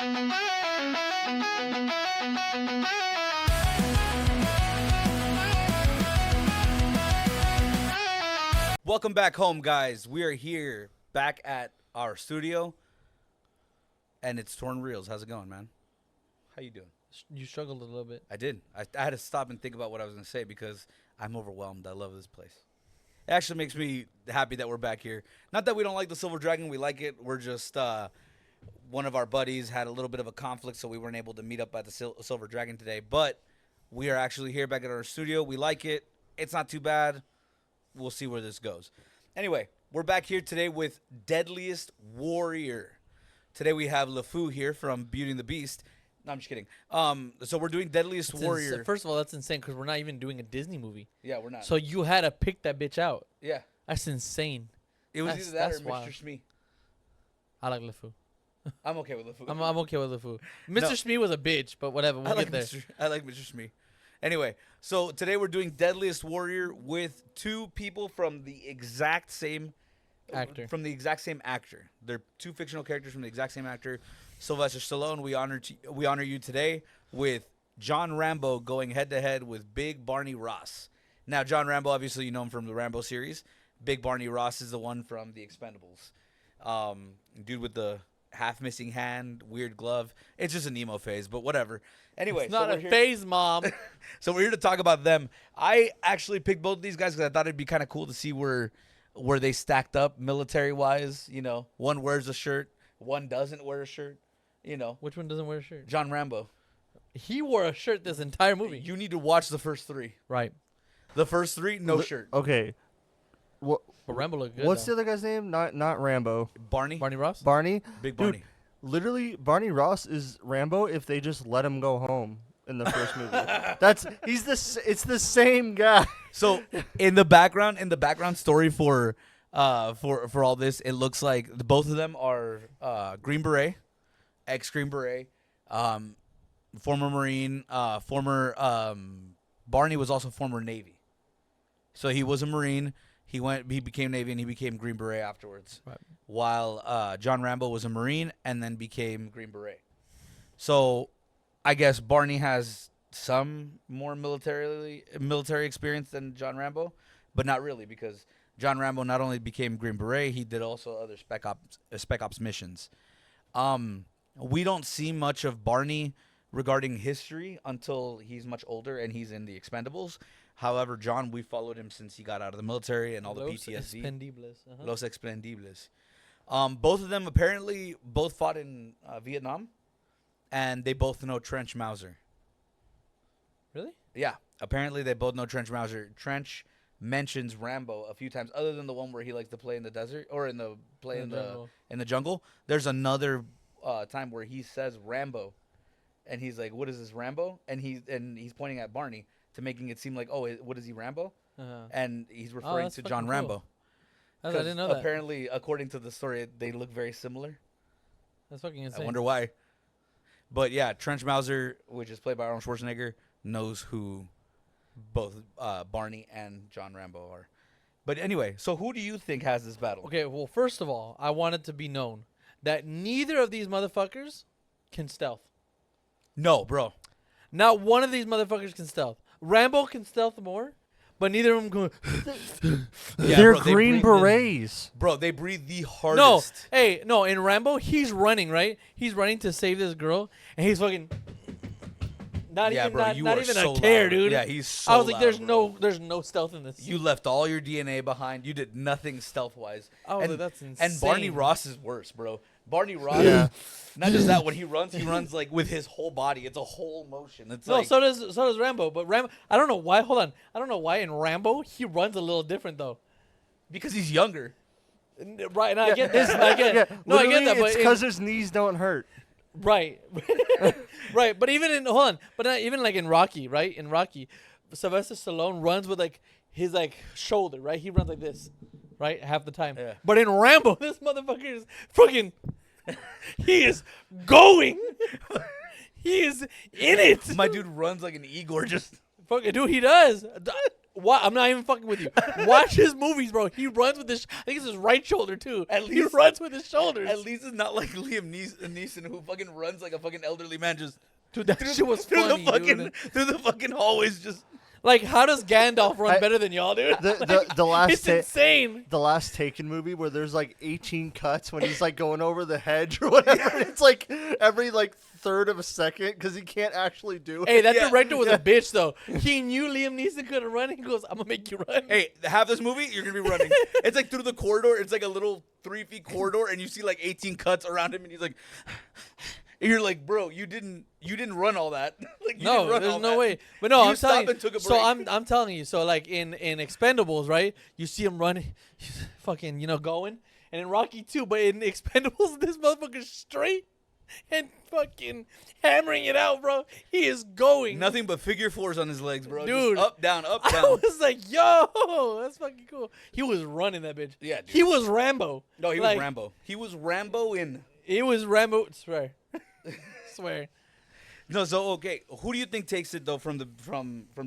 Welcome back home, guys. We are here back at our studio, and it's Torn Reels. How's it going, man? How you doing? You struggled a little bit. I did. I had to stop and think about what I was going to say because I'm overwhelmed. I love this place. It actually makes me happy that we're back here. Not that we don't like the Silver Dragon. We like it. We're just one of our buddies had a little bit of a conflict, so we weren't able to meet up at the Silver Dragon today. But we are actually here back at our studio. We like it. It's not too bad. We'll see where this goes. Anyway, we're back here today with Deadliest Warrior. Today we have LeFou here from Beauty and the Beast. No, I'm just kidding. So we're doing Deadliest Warrior. First of all, that's insane because we're not even doing a Disney movie. Yeah, we're not. So you had to pick that bitch out. Yeah. That's insane. It was either that or Mr. Smee. I like LeFou. I'm okay with LeFou. I'm okay with LeFou. Mr. Smee was a bitch, but whatever. We'll get there. I like Mr. Smee. Anyway, so today we're doing Deadliest Warrior with two people from the exact same actor. They're two fictional characters from the exact same actor. Sylvester Stallone, we honor you today with John Rambo going head to head with Big Barney Ross. Now, John Rambo, obviously you know him from the Rambo series. Big Barney Ross is the one from the Expendables. Dude with the half missing hand, weird glove. It's just an emo phase, but whatever. Anyway, it's not a phase, Mom. So we're here to talk about them. I actually picked both of these guys because I thought it'd be kind of cool to see where they stacked up military wise. You know, one wears a shirt, one doesn't wear a shirt. You know, which one doesn't wear a shirt? John Rambo. He wore a shirt this entire movie. You need to watch the first three. Right. The first three, no shirt. Okay. But Rambo looked good. What's the other guy's name? Not Rambo. Barney. Barney Ross. Barney. Big Barney. Dude, literally, Barney Ross is Rambo if they just let him go home in the first movie. It's the same guy. So in the background story for all this, it looks like both of them are Green Beret, ex-Green Beret, former Marine, Barney was also former Navy. So he was a Marine. He became Navy, and he became Green Beret afterwards. Right. While John Rambo was a Marine and then became Green Beret. So I guess Barney has some more military experience than John Rambo, but not really because John Rambo not only became Green Beret, he did also other Spec Ops missions. We don't see much of Barney regarding history until he's much older and he's in the Expendables. However, John, we followed him since he got out of the military and all the PTSD. Los Expendibles. Both of them apparently both fought in Vietnam, and they both know Trench Mauser. Really? Yeah. Apparently, they both know Trench Mauser. Trench mentions Rambo a few times, other than the one where he likes to play in the desert or in the jungle. There's another time where he says Rambo, and he's like, "What is this, Rambo?" And he's pointing at Barney to making it seem like, "Oh, what is he, Rambo?" And he's referring to John Rambo. I didn't know that. Apparently, according to the story, they look very similar. That's fucking insane. I wonder why. But yeah, Trench Mauser, which is played by Arnold Schwarzenegger, knows who both Barney and John Rambo are. But anyway, so who do you think has this battle? Okay, well, first of all, I want it to be known that neither of these motherfuckers can stealth. No, bro. Not one of these motherfuckers can stealth. Rambo can stealth more, but neither of them can. They're Green Berets. Bro, they breathe the hardest. No, in Rambo, he's running, right? He's running to save this girl, and he's fucking... Not even a care, dude. Yeah, he's so I was like, loud, there's no stealth in this. You left all your DNA behind. You did nothing stealth-wise. Oh, that's insane. And Barney Ross is worse, bro. Barney Ross, not just that, when he runs like with his whole body. It's a whole motion. It's so does Rambo. But Rambo, I don't know why. Hold on, I don't know why in Rambo he runs a little different though. Because he's younger. Right, and I get this. I get that. But it's because his knees don't hurt. Right. Right. But even not even like in Rocky, right? In Rocky, Sylvester Stallone runs with like his like shoulder, right? He runs like this, right? Half the time. Yeah. But in Rambo, this motherfucker is fucking he is going. He is in it. My dude runs like an Igor, just fucking dude, he does. I'm not even fucking with you. Watch his movies, bro. He runs with his. I think it's his right shoulder too. At He least- runs with his shoulders. At least it's not like Liam Neeson who fucking runs like a fucking elderly man just Dude, that shit was through funny, the fucking dude. through the fucking hallways just. Like, how does Gandalf run I- better than y'all, dude? The last It's insane. the last Taken movie where there's like 18 cuts when he's like going over the hedge or whatever. and it's like every like third of a second because he can't actually do it. Hey, that Yeah. director was a bitch, though. He knew Liam Neeson couldn't run. He goes, I'm going to make you run. Hey, half this movie you're gonna be running. It's like through the corridor. It's like a little 3 feet corridor, and you see like 18 cuts around him, and he's like. And you're like, bro, you didn't run all that. Like, you didn't No, run there's all no that. way. But no, You I'm telling stopped you. and took a So break. I'm telling you. So like in Expendables, right? You see him running, he's fucking going, and in Rocky too. But in Expendables, this motherfucker's straight and fucking hammering it out, bro. He is going. Nothing but figure fours on his legs, bro. Dude. Just up, down, up, I down. was like, yo, that's fucking cool. He was running that bitch. Yeah, dude. He was Rambo. No, he Like, was Rambo. He was Rambo in. He was Rambo. Swear. Swear. No, so okay, who do you think takes it though from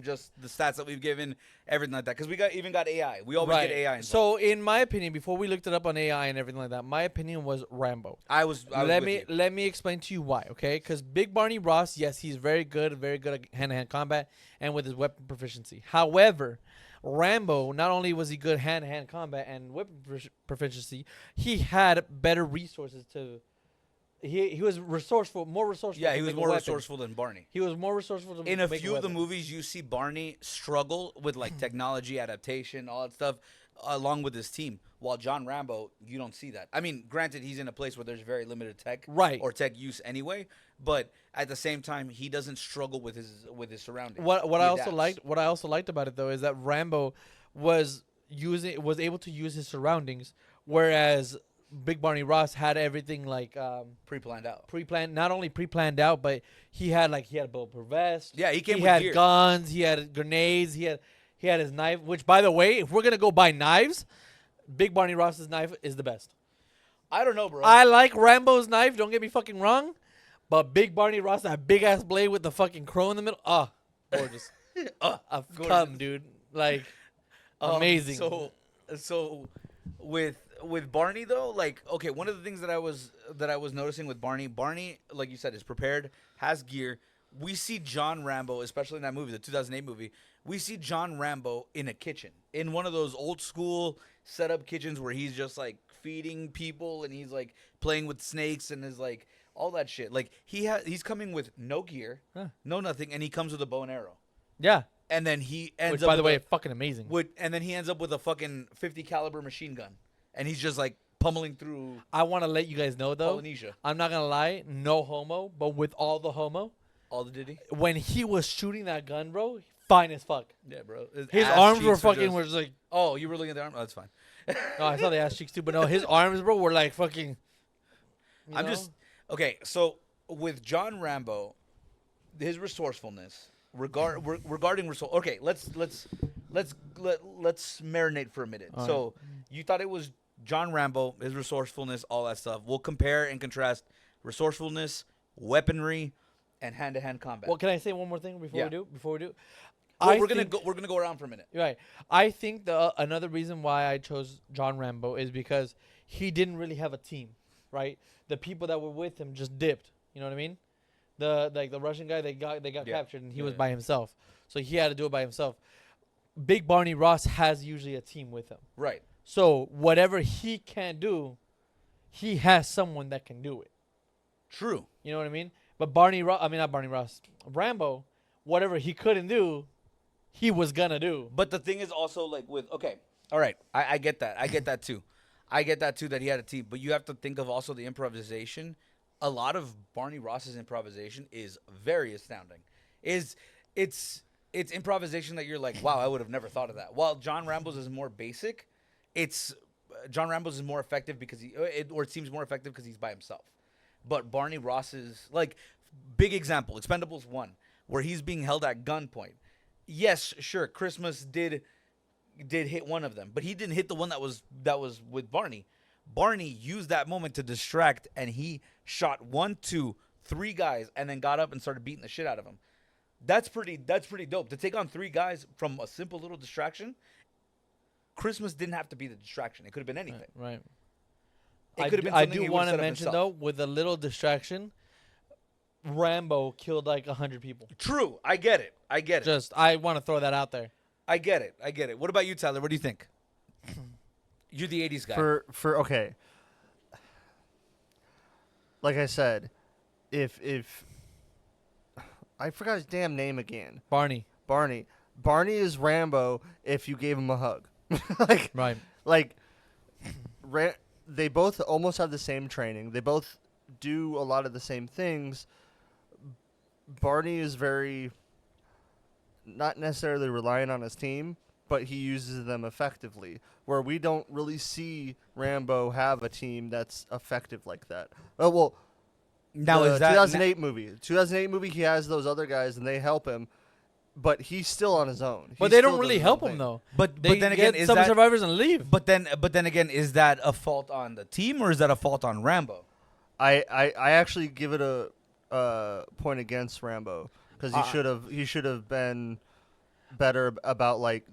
just the stats that we've given, everything like that? Because we even got AI. We always get AI. Involved. So in my opinion, before we looked it up on AI and everything like that, my opinion was Rambo. I was let with you. me explain to you why, okay? Because Big Barney Ross, yes, he's very good at hand-to-hand combat and with his weapon proficiency. However, Rambo, not only was he good hand-to-hand combat and weapon proficiency, he had better resources to. He was resourceful, more resourceful. Yeah, to he was make a more weapon. resourcthe than Barney. He was more resourceful to In a make few of the weapon. movies, you see Barney struggle with like technology, adaptation, all that stuff, along with his team. While John Rambo, you don't see that. I mean, granted, he's in a place where there's very limited tech, Right. or tech use anyway. But at the same time, he doesn't struggle with his surroundings. What He I also adapts. liked what I also liked about it though is that Rambo was able to use his surroundings, whereas Big Barney Ross had everything like Pre-planned out. pre-planned, not only pre-planned out, but he had a bulletproof vest. Yeah, he came He with had gear. guns. He had grenades. He had his knife. Which, by the way, if we're gonna go buy knives, Big Barney Ross's knife is the best. I don't know, bro. I like Rambo's knife. Don't get me fucking wrong, but Big Barney Ross, that big ass blade with the fucking crow in the middle, gorgeous. I've gorgeous. come, dude. Like amazing. So with Barney though, like okay, one of the things that I was noticing with Barney, like you said, is prepared, has gear. We see John Rambo, especially in that movie, the 2008 movie. We see John Rambo in a kitchen, in one of those old school setup kitchens where he's just like feeding people and he's like playing with snakes and is like all that shit. Like he's coming with no gear, no nothing, and he comes with a bow and arrow. Yeah. And then he ends Which, up by the with way, a- fucking amazing. and then he ends up with a fucking 50 caliber machine gun, and he's just like pummeling through I want to let you guys know though. Polynesia. I'm not gonna lie, no homo, but with all the homo, All the Diddy. when he was shooting that gun, bro, fine as fuck. Yeah, bro. His ass arms were cheeks are fucking just- were just like. Oh, you were looking at the arm. Oh, that's fine. No, I saw the ass cheeks too, but no, his arms, bro, were like fucking. you I'm know? just okay. So with John Rambo, his resourcefulness regarding resource. Okay, let's marinate for a minute. All So you thought it was John Rambo, his resourcefulness, all that stuff. We'll compare and contrast resourcefulness, weaponry, and hand-to-hand combat. Well, can I say one more thing before Yeah. we do? Well, we're think- gonna go around for a minute. Right. I think another reason why I chose John Rambo is because he didn't really have a team, right? The people that were with him just dipped. You know what I mean? The Russian guy they got Yeah. captured and he was Yeah. by himself, so he had to do it by himself. Big Barney Ross has usually a team with him, Right. so whatever he can't do, he has someone that can do it. True. You know what I mean? But not Barney Ross, Rambo, whatever he couldn't do, he was gonna do. But the thing is also like with okay, all right, I get that. I get that too. I get that too that he had a team. But you have to think of also the improvisation. A lot of Barney Ross's improvisation is very astounding. It's improvisation that you're like, wow, I would have never thought of that. While John Rambo's is more basic, John Rambo's is more effective because it seems more effective because he's by himself. But Barney Ross's like big example, Expendables 1, where he's being held at gunpoint. Yes, sure, Christmas did hit one of them, but he didn't hit the one that was with Barney. Barney used that moment to distract, and he shot 1, 2, 3 guys, and then got up and started beating the shit out of him. That's pretty dope. To take on 3 guys from a simple little distraction. Christmas didn't have to be the distraction. It could have been anything. Right. It could have been I something do he want would've to set up mention himself. though, with a little distraction, Rambo killed like 100 people. True. I get it. I want to throw that out there. I get it. What about you, Tyler? What do you think? You're the 80s guy. For okay. Like I said, if I forgot his damn name again. Barney. Barney is Rambo if you gave him a hug. Right. Like they both almost have the same training. They both do a lot of the same things. Barney is very not necessarily reliant on his team, but he uses them effectively. Where we don't really see Rambo have a team that's effective like that. Oh well, now the is that 2008 movie? 2008 movie. He has those other guys and they help him, but he's still on his own. But He they still don't really does his help own him thing. though. But They then again, get is some that survivors and leave. But then again, is that a fault on the team or is that a fault on Rambo? I actually give it a point against Rambo because he should have been better about like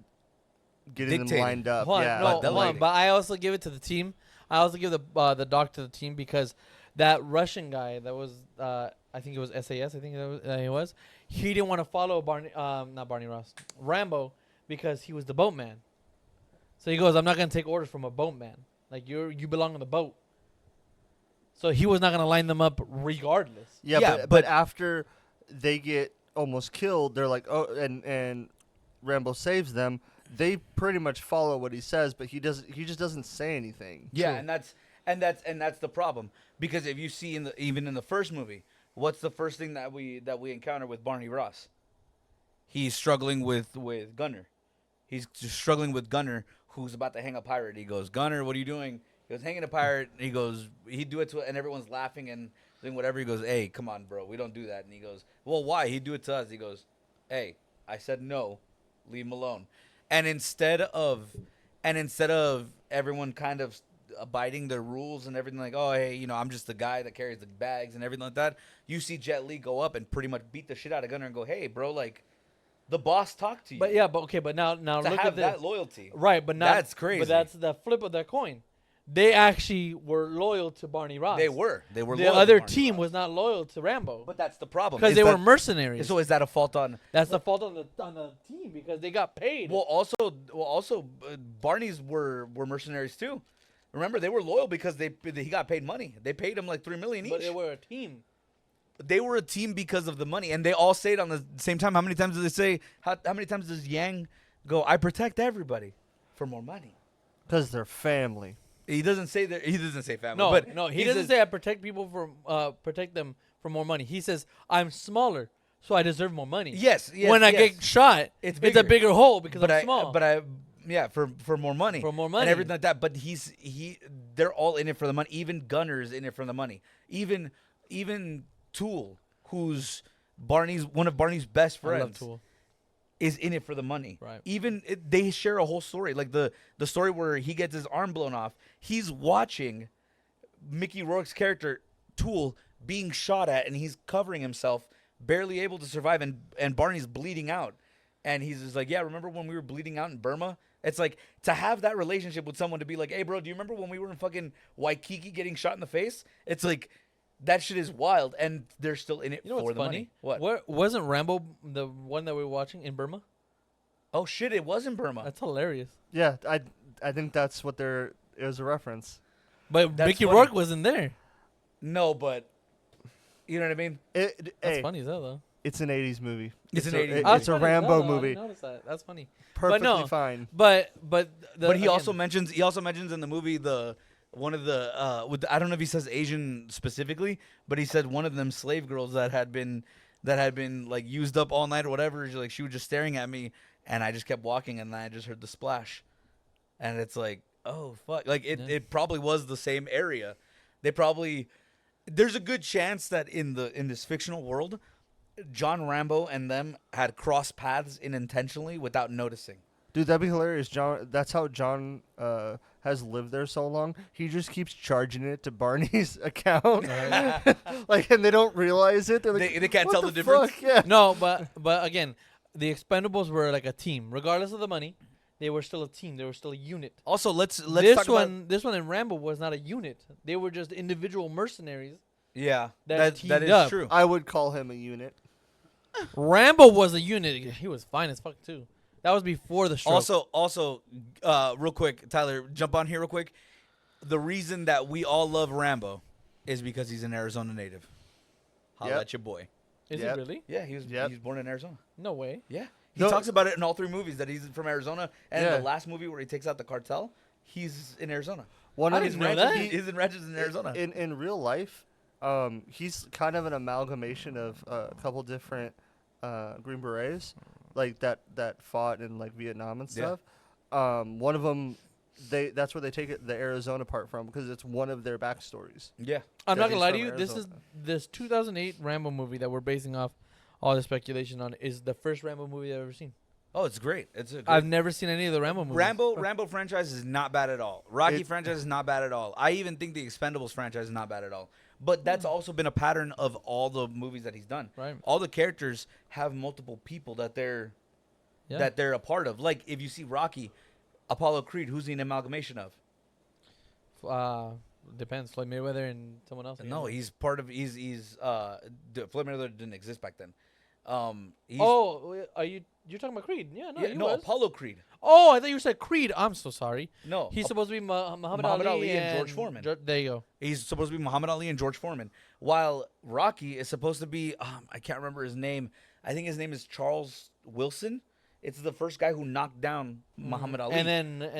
getting Dictating. them lined up. Hold on, Yeah, no, but hold on, delegating. but I also give it to the team. I also give the doc to the team because that Russian guy that was I think it was SAS. I think it was. He didn't want to follow not Barney Ross, Rambo, because he was the boatman. So he goes, I'm not gonna take orders from a boatman. Like you belong on the boat. So he was not gonna line them up regardless. yeah, but after they get almost killed, they're like, oh, and Rambo saves them. They pretty much follow what he says, but he just doesn't say anything. Yeah, True. and that's the problem because if you see even in the first movie, what's the first thing that we encounter with Barney Ross? He's struggling with Gunner. He's just struggling with Gunner, who's about to hang a pirate. He goes, Gunner, what are you doing? He goes, hanging a pirate. He goes, he'd do it to, and everyone's laughing and doing whatever. He goes, hey, come on, bro, we don't do that. And he goes, well, why? He'd do it to us. He goes, hey, I said no, leave him alone. And instead of everyone kind of abiding their rules and everything, like, oh, hey, I'm just the guy that carries the bags and everything like that, you see Jet Li go up and pretty much beat the shit out of Gunner and go, hey, bro, like, the boss talked to you. But yeah, but now to look have at this. that loyalty. Right, but not That's crazy. But that's the flip of that coin. They actually were loyal to Barney Ross. They were The loyal to other Barney team Ross. was not loyal to Rambo But that's the problem. because is they that- were mercenaries. So is that a fault on? That's the fault on the team because they got paid. Well, also, Barney's were mercenaries too. Remember, they were loyal because he got paid money. They paid him like $3 million each. but they were a team. They were a team because of the money, and they all say it on the same time. How many times do they say? How many times does Yang go? I protect everybody for more money. Because they're family. He doesn't say that. He doesn't say family. No, but no, he doesn't say I protect people protect them for more money. He says I'm smaller, so I deserve more money. Yes. when I get shot, It's it's a bigger. bigger hole because But I'm small. for more money. For more money. And everything like that. But they're all in it for the money. Even Gunner's in it for the money. Even Tool, who's one of Barney's best I love friends, Tool. is in it for the money. Right. They share a whole story. Like the story where he gets his arm blown off. He's watching Mickey Rourke's character, Tool, being shot at, and he's covering himself, barely able to survive, and Barney's bleeding out. And he's just like, yeah, remember when we were bleeding out in Burma? It's like, to have that relationship with someone to be like, hey, bro, do you remember when we were in fucking Waikiki getting shot in the face? It's like, that shit is wild, and they're still in it You know for what's the funny? money. What? Where wasn't Rambo the one that we were watching in Burma? Oh, shit, it was in Burma. That's hilarious. Yeah, I think that's what it was a reference. But That's Mickey funny. Rourke wasn't there. No, but, you know what I mean? That's Hey, funny as hell, though. it's an 80s movie. It's an a- 80s it- movie. It's a Rambo movie. I noticed that. That's funny. Perfectly no. fine. But But he again, also mentions in the movie one of the I don't know if he says Asian specifically, but he said one of them slave girls that had been like used up all night or whatever. Like she was just staring at me, and I just kept walking, and then I just heard the splash, and it's like, oh fuck, like it probably was the same area. There's a good chance that in this fictional world, John Rambo and them had crossed paths unintentionally without noticing. Dude, that'd be hilarious. That's how John has lived there so long, he just keeps charging it to Barney's account. Like, and they don't realize it. They're like, They can't "What tell the difference?" fuck?" Yeah. No, but again, the Expendables were like a team, regardless of the money. They were still a team. They were still a unit. Also, let's this talk about this one in Rambo was not a unit. They were just individual mercenaries. yeah. that That teamed is up. true. I would call him a unit. Rambo was a unit. He was fine as fuck too. That was before the stroke. Also, real quick, Tyler, jump on here real quick. The reason that we all love Rambo is because he's an Arizona native. Holla Yep. at your boy. Is Yep. he really? Yeah, he was Yep. born in Arizona. No way. Yeah. He No. talks about it in all 3 movies that he's from Arizona. And Yeah. in the last movie where he takes out the cartel, he's in Arizona. One I of didn't his know ranches, that. He's in ranches in Arizona. in real life, he's kind of an amalgamation of a couple different Green Berets, like that fought in like Vietnam and Yeah. stuff. One of them, that's where they take the Arizona part from because it's one of their backstories. Yeah. I'm that not gonna he's lie to from you. Arizona. This 2008 Rambo movie that we're basing off all the speculation on is the first Rambo movie I've ever seen. Oh, it's great. It's a great I've never seen any of the Rambo movies. Rambo franchise is not bad at all. Rocky It- franchise is not bad at all. I even think the Expendables franchise is not bad at all. But that's also been a pattern of all the movies that he's done. Right. All the characters have multiple people that they're a part of. Like if you see Rocky, Apollo Creed, who's he an amalgamation of? Depends. Floyd Mayweather and someone else. No, he's part of. Floyd Mayweather didn't exist back then. He's, are you're talking about Creed? Yeah, no, yeah, he no, was. Apollo Creed. Oh, I thought you said Creed. I'm so sorry. No, He's supposed to be Muhammad Muhammad Ali, Ali and George Foreman. There you go. He's supposed to be Muhammad Ali and George Foreman, while Rocky is supposed to be I can't remember his name. I think his name is Charles Wilson. It's the first guy who knocked down Muhammad Ali. And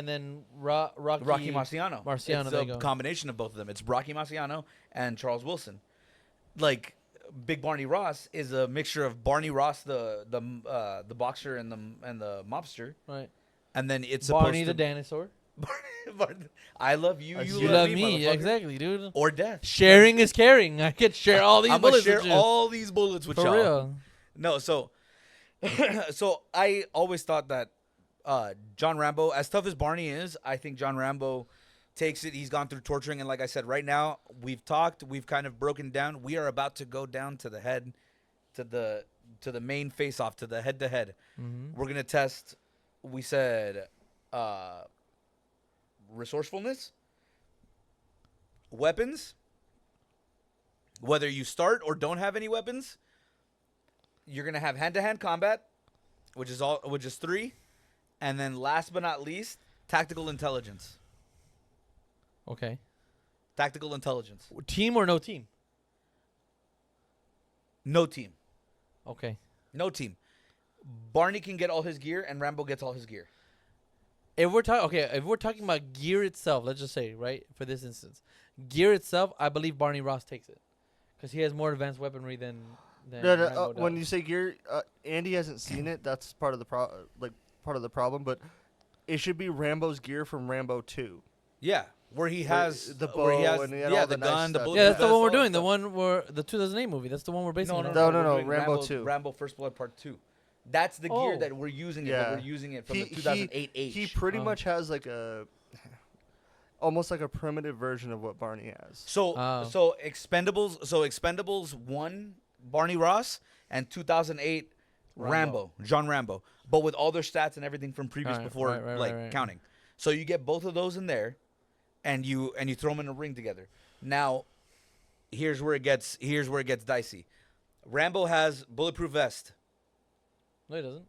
then Rocky Marciano. Marciano, It's there a you go. combination of both of them. It's Rocky Marciano and Charles Wilson. Like Big Barney Ross is a mixture of Barney Ross, the boxer and the mobster, Right. and then it's Barney supposed the to dinosaur. I love you. You You love me, motherfucker. exactly, dude. Or death. Sharing is caring. I could share all these I'm gonna bullets share with you. all these bullets with For y'all. real. No, so so I always thought that John Rambo, as tough as Barney is, I think John Rambo takes it. He's gone through torturing, and like I said, right now we've talked, we've kind of broken down. We are about to go down to the head, to the main face-off, to the head-to-head. Mm-hmm. We're gonna test. We said resourcefulness, weapons. Whether you start or don't have any weapons, you're gonna have hand-to-hand combat, which is 3, and then last but not least, tactical intelligence. Okay. Tactical intelligence. Team or no team? No team. Okay. No team. Barney can get all his gear, and Rambo gets all his gear. If we're talking about gear itself, let's just say, right, for this instance, gear itself, I believe Barney Ross takes it, because he has more advanced weaponry than Rambo When does. you say gear, Andy hasn't seen it. That's part of the problem. But it should be Rambo's gear from Rambo 2. Yeah, where he has the where he bow has, and he had yeah, all the the nice gun, the stuff. bullet. Yeah, that's the vest, one we're all that doing. The stuff. one where the 2008 movie. That's the one we're basing No, it no, on. No, no, no, we're no, doing Rambo 2. Rambo First Blood Part 2. That's the gear Oh. that we're using it. Yeah. But we're using it from He- the 2008 H. He pretty Oh. much has like almost like a primitive version of what Barney has. So Oh. so Expendables 1 Barney Ross and 2008 Rambo, John Rambo, but with all their stats and everything from previous Right, before right. counting. So you get both of those in there, and you throw them in a ring together. Now, here's where it gets dicey. Rambo has bulletproof vest. No, he doesn't.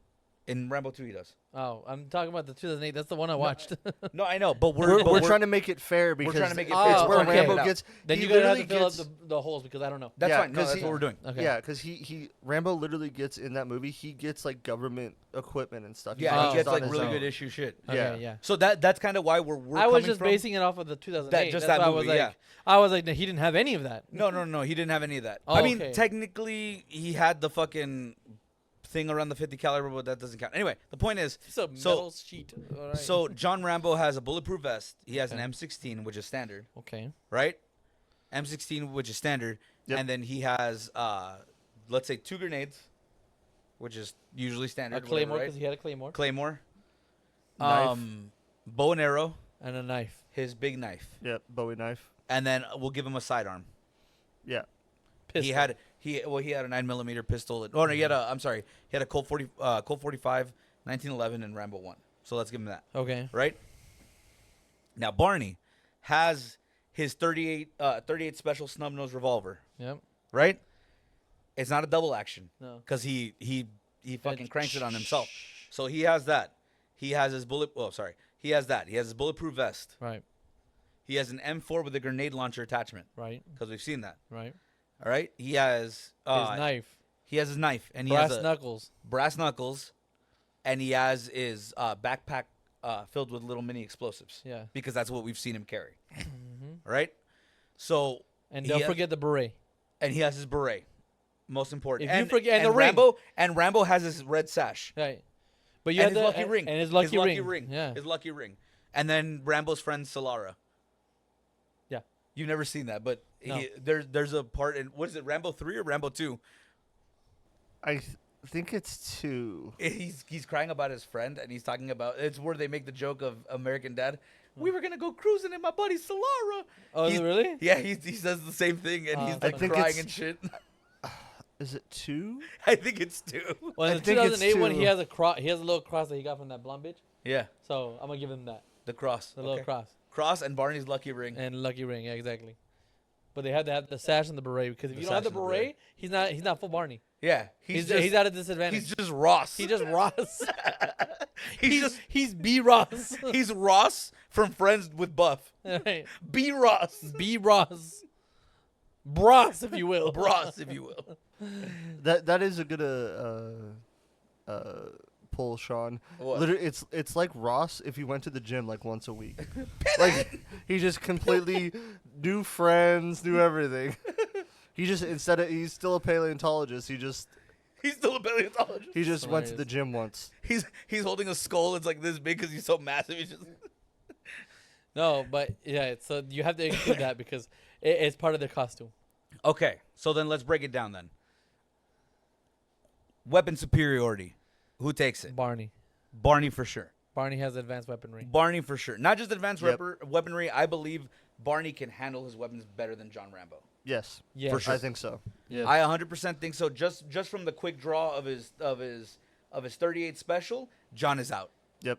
In Rambo 2 he does. Oh, I'm talking about the 2008. That's the one I watched. No, I know, but We're trying to make it fair because trying to make it fair. it's where Oh, okay. Rambo gets. then he you gotta have to literally fill gets- up the holes because I don't know. That's Yeah, fine. No, 'cause that's he- what we're doing. Okay. Yeah, because he Rambo literally gets in that movie. He gets like government equipment and stuff. Yeah, Oh. he gets on like his really own. good issue shit. Okay, Yeah. yeah. So that's kind of why we're I was coming just from. basing it off of the 2008. just That's that why movie, I was like, he didn't have any of that. No, he didn't have any of that. Oh, I mean, okay. technically, he had the fucking thing around the 50 caliber, but that doesn't count. Anyway, the point is, It's a metal sheet. All right. so John Rambo has a bulletproof vest. He has Okay. an M16, which is standard, okay. right? M16, which is standard, Yep. and then he has, let's say, 2 grenades, which is usually A standard. claymore whatever, because right? he had a claymore Claymore, Knife. bow and arrow, and a knife. his big knife, Yep, Bowie knife. and then we'll give him a sidearm. Yeah. He had he had a 9mm pistol. Oh no, he had a Colt 45, 1911, and Rambo 1. So let's give him that. Okay. Right. Now Barney has his 38 special snub nose revolver. Yep. Right. It's not a double action. No. Because he fucking cranks it on himself. So he has that. He has his bullet. Oh, sorry. He has that. He has his bulletproof vest. Right. He has an M4 with a grenade launcher attachment. Right. Because we've seen that. Right. All right. He has His knife. He has his knife, and he Brass has knuckles. brass knuckles, and he has his backpack filled with little mini explosives. Yeah. Because that's what we've seen him carry. Mm-hmm. All right. So And he don't has- forget the beret. and he has his beret. Most important. If you forget- and the ring. Rambo has his red sash. Right. But you And have his the lucky ring. And his lucky ring. Yeah. His lucky ring. And then Rambo's friend Solara. Yeah. You've never seen that, but No. there's a part in, what is it, Rambo 3 or Rambo 2? I think it's 2. He's crying about his friend, and he's talking about, it's where they make the joke of American Dad. We were gonna go cruising in my buddy Solara. Oh, is it really? Yeah, he says the same thing, and he's I like think crying it's- and shit. Is it 2? I think it's 2. Well, I in the think it's 2008 one, he 2. has a cross. He has a little cross that he got from that blonde bitch. Yeah, So I'm gonna give him that. the cross. The little Okay. cross Cross and Barney's lucky ring. and lucky ring. Yeah, exactly. But they had to have the sash and the beret because if The you don't have the sash and the beret, he's not full Barney. Yeah, He's just at a disadvantage. he's just Ross. He's just Ross. he's He's B Ross. he's Ross from Friends with Buff. Right. B Ross. B Ross. Bros, if you will. Ross, if you will. That is a good pull, Sean. What? Literally, it's like Ross if he went to the gym like once a week. Like he just completely new friends, knew everything. He just he's still a paleontologist. He's still a paleontologist. He just went to the Hilarious. gym once. He's holding a skull. It's like this big because he's so massive. He's just No, but yeah, so you have to include that because it's part of their costume. okay. So then let's break it down. Then weapon superiority. Who takes it? Barney. Barney for sure. Barney has advanced weaponry. Barney for sure. Not just advanced Yep. weaponry. I believe Barney can handle his weapons better than John Rambo. Yes, Yeah, For sure. I think so. Yeah. I 100% think so. Just from the quick draw of his 38 special, John is out. Yep.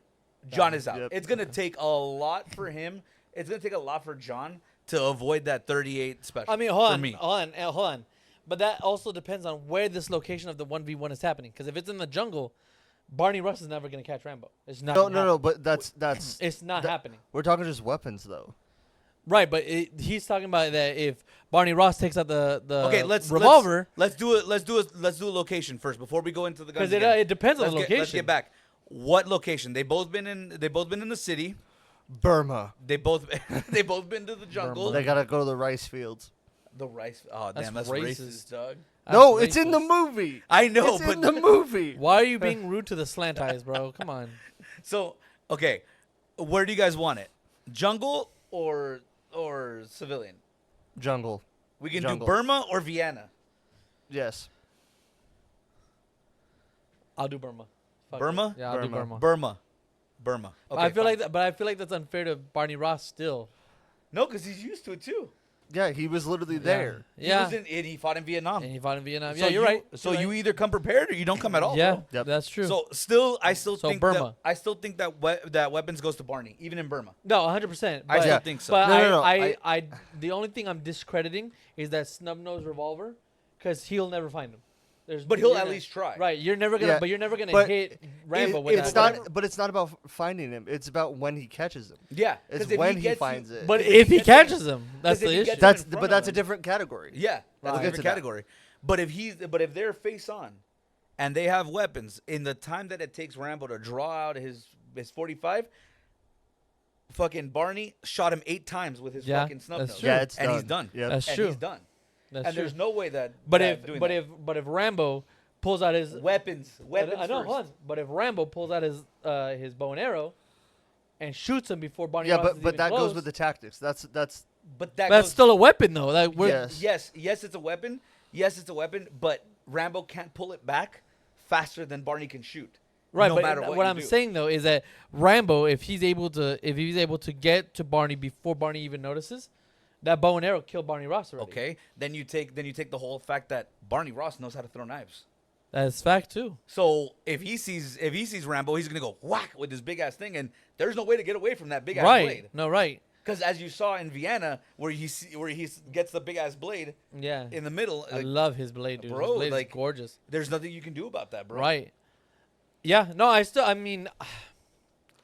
John is out. Yep. It's gonna take a lot for him. It's gonna take a lot for John to avoid that 38 special. I mean, hold for on, me. hold on. But that also depends on where this location of the 1v1 is happening. Because if it's in the jungle, Barney Russ is never going to catch Rambo. It's not. No, gonna no, no. happen. But that's It's not that- happening. we're talking just weapons though. Right, but he's talking about that if Barney Ross takes out the Okay, let's revolver, Let's do a location first before we go into the guns. because again. it depends on the location. Let's get back. What location? They both been in the city. Burma. They both they both been to the jungle. They gotta go to the rice fields. The rice. Oh That's damn, that's racist. racist, dog. That's No, it's in the racist. movie. I know, It's but in the movie. Why are you being rude to the slant eyes, bro? Come on. so okay, where do you guys want it? Jungle or civilian? Jungle. We can Jungle. do Burma or Vienna. Yes. I'll do Burma. Fuck Burma? it. Yeah, I'll do Burma. Burma. Burma. But Okay, I feel fine. like that's unfair to Barney Ross still. No, because he's used to it too. Yeah, he was literally there. Yeah. He fought in Vietnam. And he fought in Vietnam. So Yeah, you're right. So You're you right. either come prepared or you don't come at all. Yeah, bro. Yep. that's true. So I still So think Burma. that weapons goes to Barney, even in Burma. no, 100%. I but- still think so. But No, I the only thing I'm discrediting is that snub nose revolver, because he'll never find him. But he'll you're at gonna- least try. Right, you're never gonna, Yeah, but you're never gonna but hit Rambo with It's that. not. But it's not about finding him. It's about when he catches him. Yeah. It's 'cause if when he gets finds you- it. But if if he gets him in- catches him, that's 'cause if the he issue. gets him That's in front but of that's a him- different category. Yeah, that's We'll a get different to that. category. But if they're face on, and they have weapons in the time that it takes Rambo to draw out his 45, fucking Barney shot him 8 times with his Yeah, fucking snub that's nose. true. Yeah, it's and done. he's done. Yep. That's and true. he's done. That's and true. there's no way that. But that if doing but that. if Rambo pulls out his weapons I know, first. hold on. But if Rambo pulls out his bow and arrow, and shoots him before Barney Yeah, Ross is but even that goes close, with the tactics. That's But that that's goes, still a weapon though. Like we're, Yes. yes, it's a weapon. Yes, it's a weapon. But Rambo can't pull it back faster than Barney can shoot. Right, no but matter what what you I'm do. saying though is that Rambo, if he's able to get to Barney before Barney even notices, that bow and arrow killed Barney Ross already. Okay, then you take the whole fact that Barney Ross knows how to throw knives. That's fact too. So if he sees Rambo, he's gonna go whack with this big ass thing, and there's no way to get away from that big ass Right. blade. No, right. Because as you saw in Vienna, where he gets the big ass blade Yeah. in the middle, I like, love his blade, dude. bro, His blade like, is gorgeous. there's nothing you can do about that, bro. Right. Yeah. No, I mean,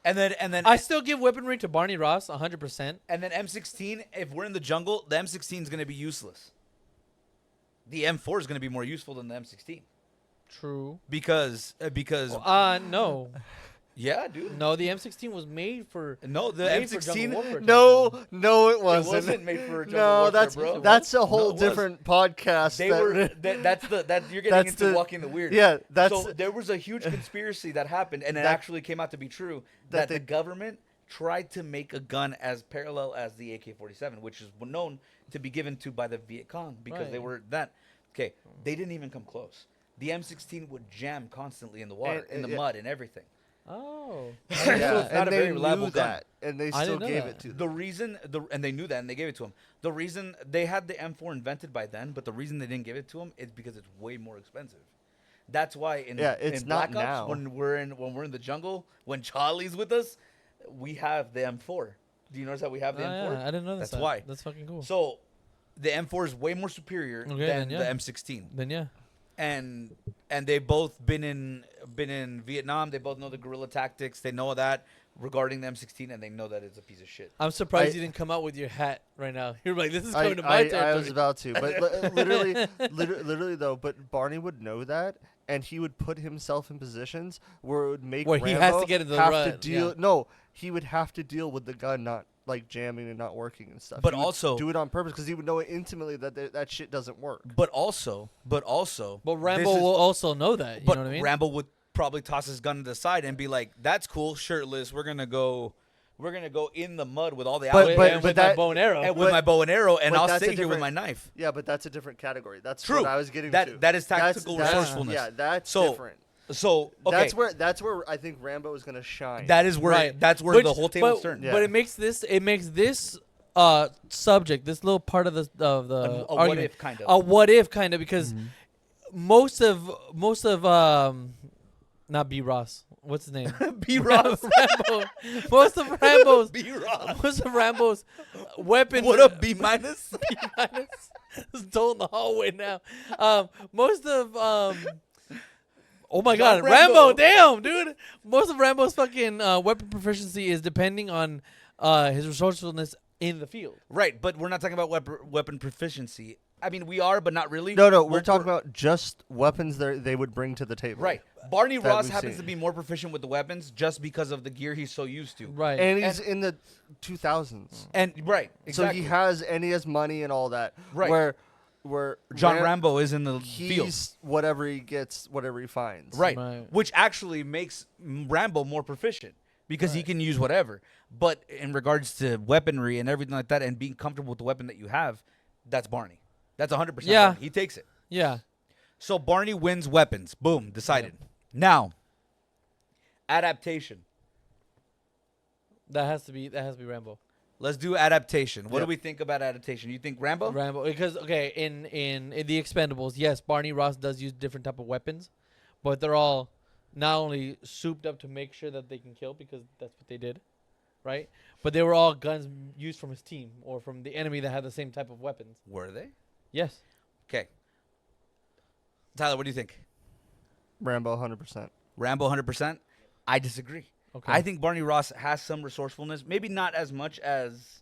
And then I still give weaponry to Barney Ross 100%. And then M16, if we're in the jungle, the M16 is going to be useless. The M4 is going to be more useful than the M16 True. because No. yeah, dude. No, the M16 was made for. No, the made for jungle M16 warfare. No, it wasn't. wasn't made for jungle No, warfare, that's bro. that's a No, whole it was. different podcast. They that- were that you're getting That's into the- walking the weird. yeah, that's- so there was a huge conspiracy that happened, and it That- actually came out to be true that that they- the government tried to make a gun as parallel as the AK-47, which is known to be given to by the Viet Cong because they Right. were that. Okay, they didn't even come close. The M16 would jam constantly in the water, And- in the yeah. mud, and everything. Oh. So it's not and a they very knew reliable gun. that, and they I still didn't know gave that. it to them. The reason, and they knew that, and they gave it to him. The reason they had the M4 invented by then, but the reason they didn't give it to him is because it's way more expensive. That's why in It's in not Black Ops, now. when we're in the jungle, when Charlie's with us, we have the M4. Do you notice that we have the M4? Yeah, I didn't know That's that. why. That's fucking cool. So the M4 is way more superior Okay, than then, yeah. the M16. Then yeah. And they both been in Vietnam. They both know the guerrilla tactics. They know that regarding the M16, and they know that it's a piece of shit. I'm surprised I- you didn't come out with your hat right now. You're like, this is I, coming to my territory. I was about to, but literally though. But Barney would know that, and he would put himself in positions where it would make Where he has Rambo to get into the have rut, to deal. yeah. No, he would have to deal with the gun not like jamming and not working and stuff. But He would also- do it on purpose because he would know intimately that that shit doesn't work. But also, But this Rambo is- will also know that. You But know what I mean? Rambo would probably toss his gun to the side and be like, "That's cool, shirtless. We're gonna go in the mud with all the But- alligators but- with but my that- bow and arrow. and with but- my bow and arrow, and but I'll that's a stay here with different- my knife." Yeah, but that's a different category. That's True. what I was getting That- to. that is tactical resourcefulness. Yeah, that's So, different. So okay, That's where I think Rambo is gonna shine. that is where Right. that's where Which- the whole table but, turned. Yeah. But it makes this subject, this little part of the A what argument, if kind of. a what if kind of, because most of not B Ross, what's his name? B. Ross. Rambo. Most of Rambo's B. Ross. most of Rambo's weapons. What up, B minus? It's told in the hallway now. Most of oh my John god, Rambo. Rambo. Damn, dude. Most of Rambo's fucking weapon proficiency is depending on his resourcefulness in the field. Right, but we're not talking about weapon proficiency. I mean, we are, but not really. No, we're talking about just weapons they would bring to the table. Right. Barney that Ross we've happens seen. to be more proficient with the weapons just because of the gear he's so used to. Right. And he's in the 2000s. And right, exactly. So he has money and all that. Right. Where John Rambo is in the field. he's whatever he gets, whatever he finds. Right. Right. Which actually makes Rambo more proficient because he can use whatever. But in regards to weaponry and everything like that and being comfortable with the weapon that you have, that's Barney. That's 100% Yeah. Barney. He takes it. Yeah. So Barney wins weapons. Boom. Decided. Now, adaptation. That has to be Rambo. Let's do adaptation. What Yeah. do we think about adaptation? You think Rambo? Rambo, because okay, in the Expendables, yes, Barney Ross does use different type of weapons, but they're all not only souped up to make sure that they can kill because that's what they did, right? But they were all guns used from his team or from the enemy that had the same type of weapons. Were they? Yes. Okay. Tyler, what do you think? Rambo 100%. Rambo 100%? I disagree. Okay. I think Barney Ross has some resourcefulness, maybe not as much as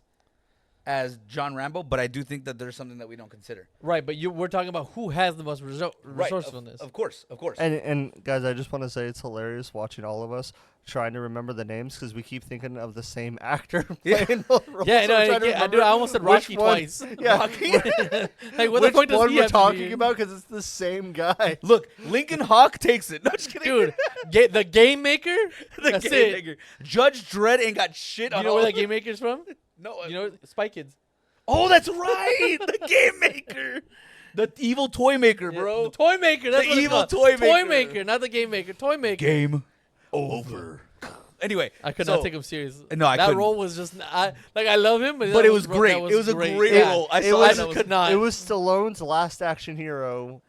John Rambo, but I do think that there's something that we don't consider. Right, but we're talking about who has the most resourcefulness. Of course, of course. And guys, I just want to say it's hilarious watching all of us trying to remember the names because we keep thinking of the same actor playing those roles. Yeah, So I'm trying to I remember do. I almost said which Rocky one- twice. Yeah. Like, what the Which fuck does one he we're have to talking be? about because it's the same guy. Look, Lincoln Hawk takes it. No, just kidding. Dude, the Game Maker. the That's game it. maker. Judge Dredd ain't got shit on You know all where of that Game Maker's from? No. You know, Spy Kids. Oh, that's right. The game maker. The evil toy maker, Yeah, bro. the Toy Maker. That's The what it's evil called. Toy Toy Maker. Maker, not the Game Maker. Toy Maker. Game over. Anyway, I could so- not take him serious. No, I that couldn't. role was just I love him, but But that it was that great. It was a great Yeah. role. I It saw was- it. I and I just was- could not. It was Stallone's last action hero.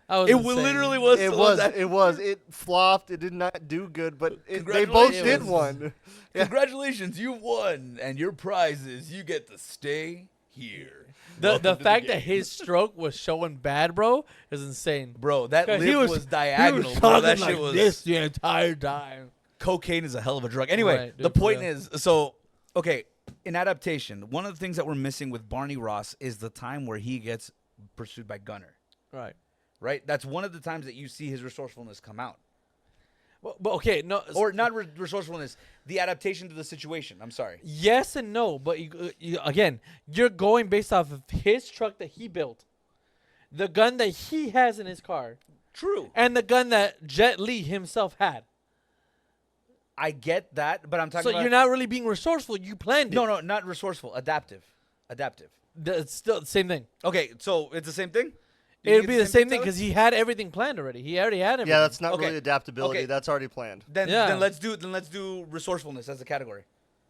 I was It insane. literally was. It so was. that- It was. It flopped. It did not do good, but they both Congratulations. did one. Yeah. Congratulations, you won, and your prize is you get to stay here. The Welcome to the fact that game. his stroke was showing bad, bro, is insane. Bro, that 'Cause lip was, diagonal. Bro. That shit was. the entire time. Cocaine is a hell of a drug. Anyway, Right, dude, the for point real. is, so okay, in adaptation, one of the things that we're missing with Barney Ross is the time where he gets pursued by Gunner. Right. Right, that's one of the times that you see his resourcefulness come out, But okay, no. or not resourcefulness, the adaptation to the situation. I'm sorry. Yes and no, but again, you're going based off of his truck that he built, the gun that he has in his car, True. and the gun that Jet Li himself had. I get that, but I'm talking So about. you're not really being resourceful. You planned it. No, not resourceful. Adaptive. It's still the same thing. Okay, so it's the same thing. Did you It'd get be the same thing Tyler? because he had everything planned already. He already had everything. Yeah, that's not Okay. really adaptability. Okay. That's already planned. Then Yeah. let's do resourcefulness as a category,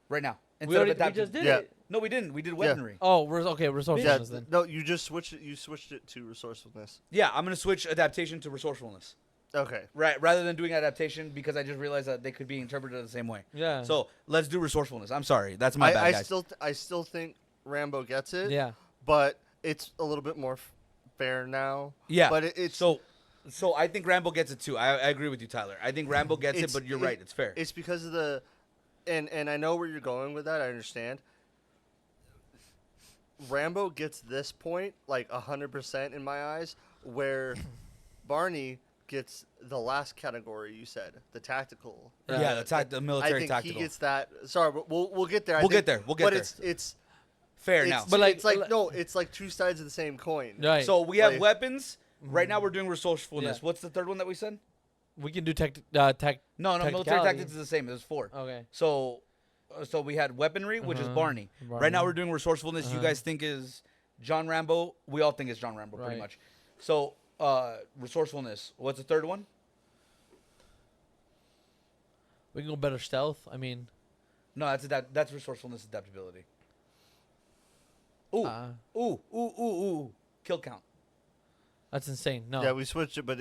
right now. we, Instead already, of we adaptive. just did Yeah. it. No, we didn't. We did weaponry. Oh, okay, Yeah, resourcefulness then. no, you just switched it. You switched it to resourcefulness. Yeah, I'm gonna switch adaptation to resourcefulness. Okay. Right, rather than doing adaptation because I just realized that they could be interpreted the same way. Yeah. So let's do resourcefulness. I'm sorry, that's my bad, I guys. still think Rambo gets it. Yeah. But it's a little bit more fair now. Yeah, But it's so I think Rambo gets it too. I agree with you, Tyler. I think Rambo gets it, It's- but you're it- right. It's fair. It's because of the, and I know where you're going with that. I understand. Rambo gets this point like 100% in my eyes, where Barney gets the last category you said, the tactical. Yeah, the I military think tactical. he gets that. Sorry, but we'll get there. We'll get there. We'll get but there. it's fair it's, now. But like- it's like no, it's like two sides of the same coin. Right. So we have Like- weapons. Right now we're doing resourcefulness. Yeah. What's the third one that we said? we can do tech. No, military Technicality. tactics is the same. There's four. Okay. So we had weaponry, which is Uh-huh. Barney. Right now we're doing resourcefulness. You Uh-huh. guys think is John Rambo. We all think it's John Rambo, pretty Right. much. So resourcefulness. What's the third one? We can go better stealth. I mean, No, that's resourcefulness, adaptability. Ooh, uh, ooh. Kill count. that's insane. No, Yeah, we switched it, but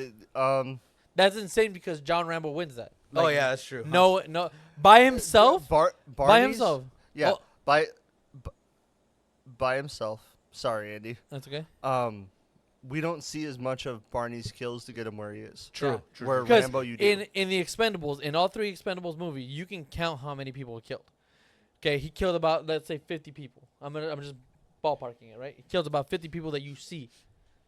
that's insane because John Rambo wins that. Oh Like, yeah, that's true. No, by himself. By Barney's- himself. Yeah, Oh. by himself. Sorry, Andy. That's okay. We don't see as much of Barney's kills to get him where he is. True. Yeah. True. Where Because Rambo, you do. in the Expendables, in all three Expendables movie, you can count how many people he killed. Okay, he killed about, let's say, 50 people. I'm just ballparking it, right? He killed about 50 people that you see,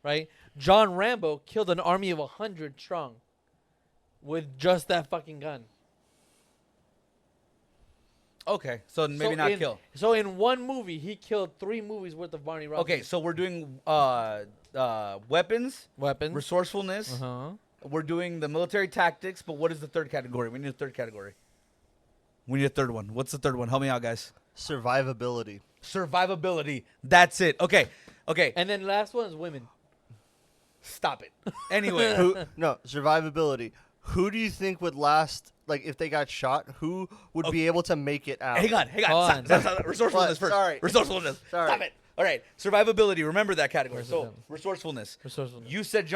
right? John Rambo killed an army of 100 strong with just that fucking gun. Okay, so maybe So not in- kill. So in one movie, he killed 3 movies worth of Barney Robbins. Okay, so we're doing weapons, Weapons. resourcefulness. Uh-huh. We're doing the military tactics, but what is the third category? We need a third category. We need a third one. What's the third one? Help me out, guys. Survivability. Survivability. That's it. Okay. And then last one is women. Stop it. Anyway. No, survivability. Who do you think would last? Like, if they got shot, who would be able to make it out? Hang on. Hold Stop. Resourcefulness What? first. Sorry. Resourcefulness. Sorry. Stop it. All right. Survivability. Remember that category. So, Resourcefulness. resourcefulness. Resourcefulness. You said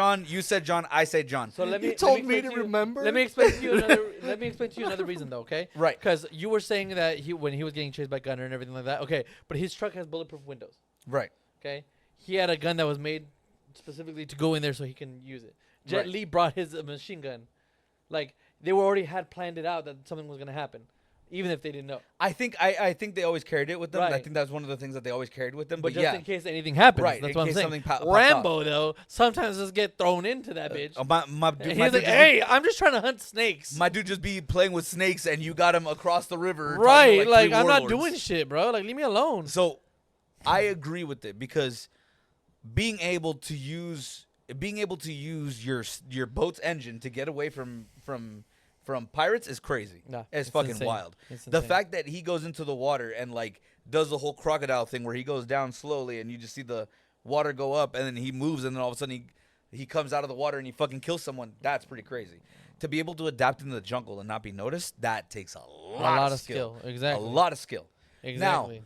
John. I say John. So let me. You let told me explain to you- remember? Let me explain to you another. Let me explain to you another reason though. Okay. Right. Because you were saying that when he was getting chased by Gunner and everything like that. Okay. But his truck has bulletproof windows. Right. Okay. He had a gun that was made specifically to go in there so he can use it. Jet Right. Li brought his machine gun. Like they were already had planned it out that something was gonna happen, even if they didn't know. I think they always carried it with them. I Right. think that's one of the things that they always carried with them. But But, just yeah. in case anything happens, Right, that's in what I'm case saying. something pops Rambo though sometimes just get thrown into that bitch. My And dude, he's my like, dude just "Hey, I'm just trying to hunt snakes." my dude just be playing with snakes, and you got him across the river. talking to, Right, like three I'm not warlords. doing shit, bro. Like leave me alone. So, I agree with it because being able to use your boat's engine to get away from pirates is crazy. Nah, it's it's fucking insane. wild. It's The insane. fact that he goes into the water and like does the whole crocodile thing where he goes down slowly and you just see the water go up and then he moves and then all of a sudden he comes out of the water and he fucking kills someone. That's pretty crazy. To be able to adapt into the jungle and not be noticed, that takes a lot of skill. Exactly. A lot of skill. Exactly.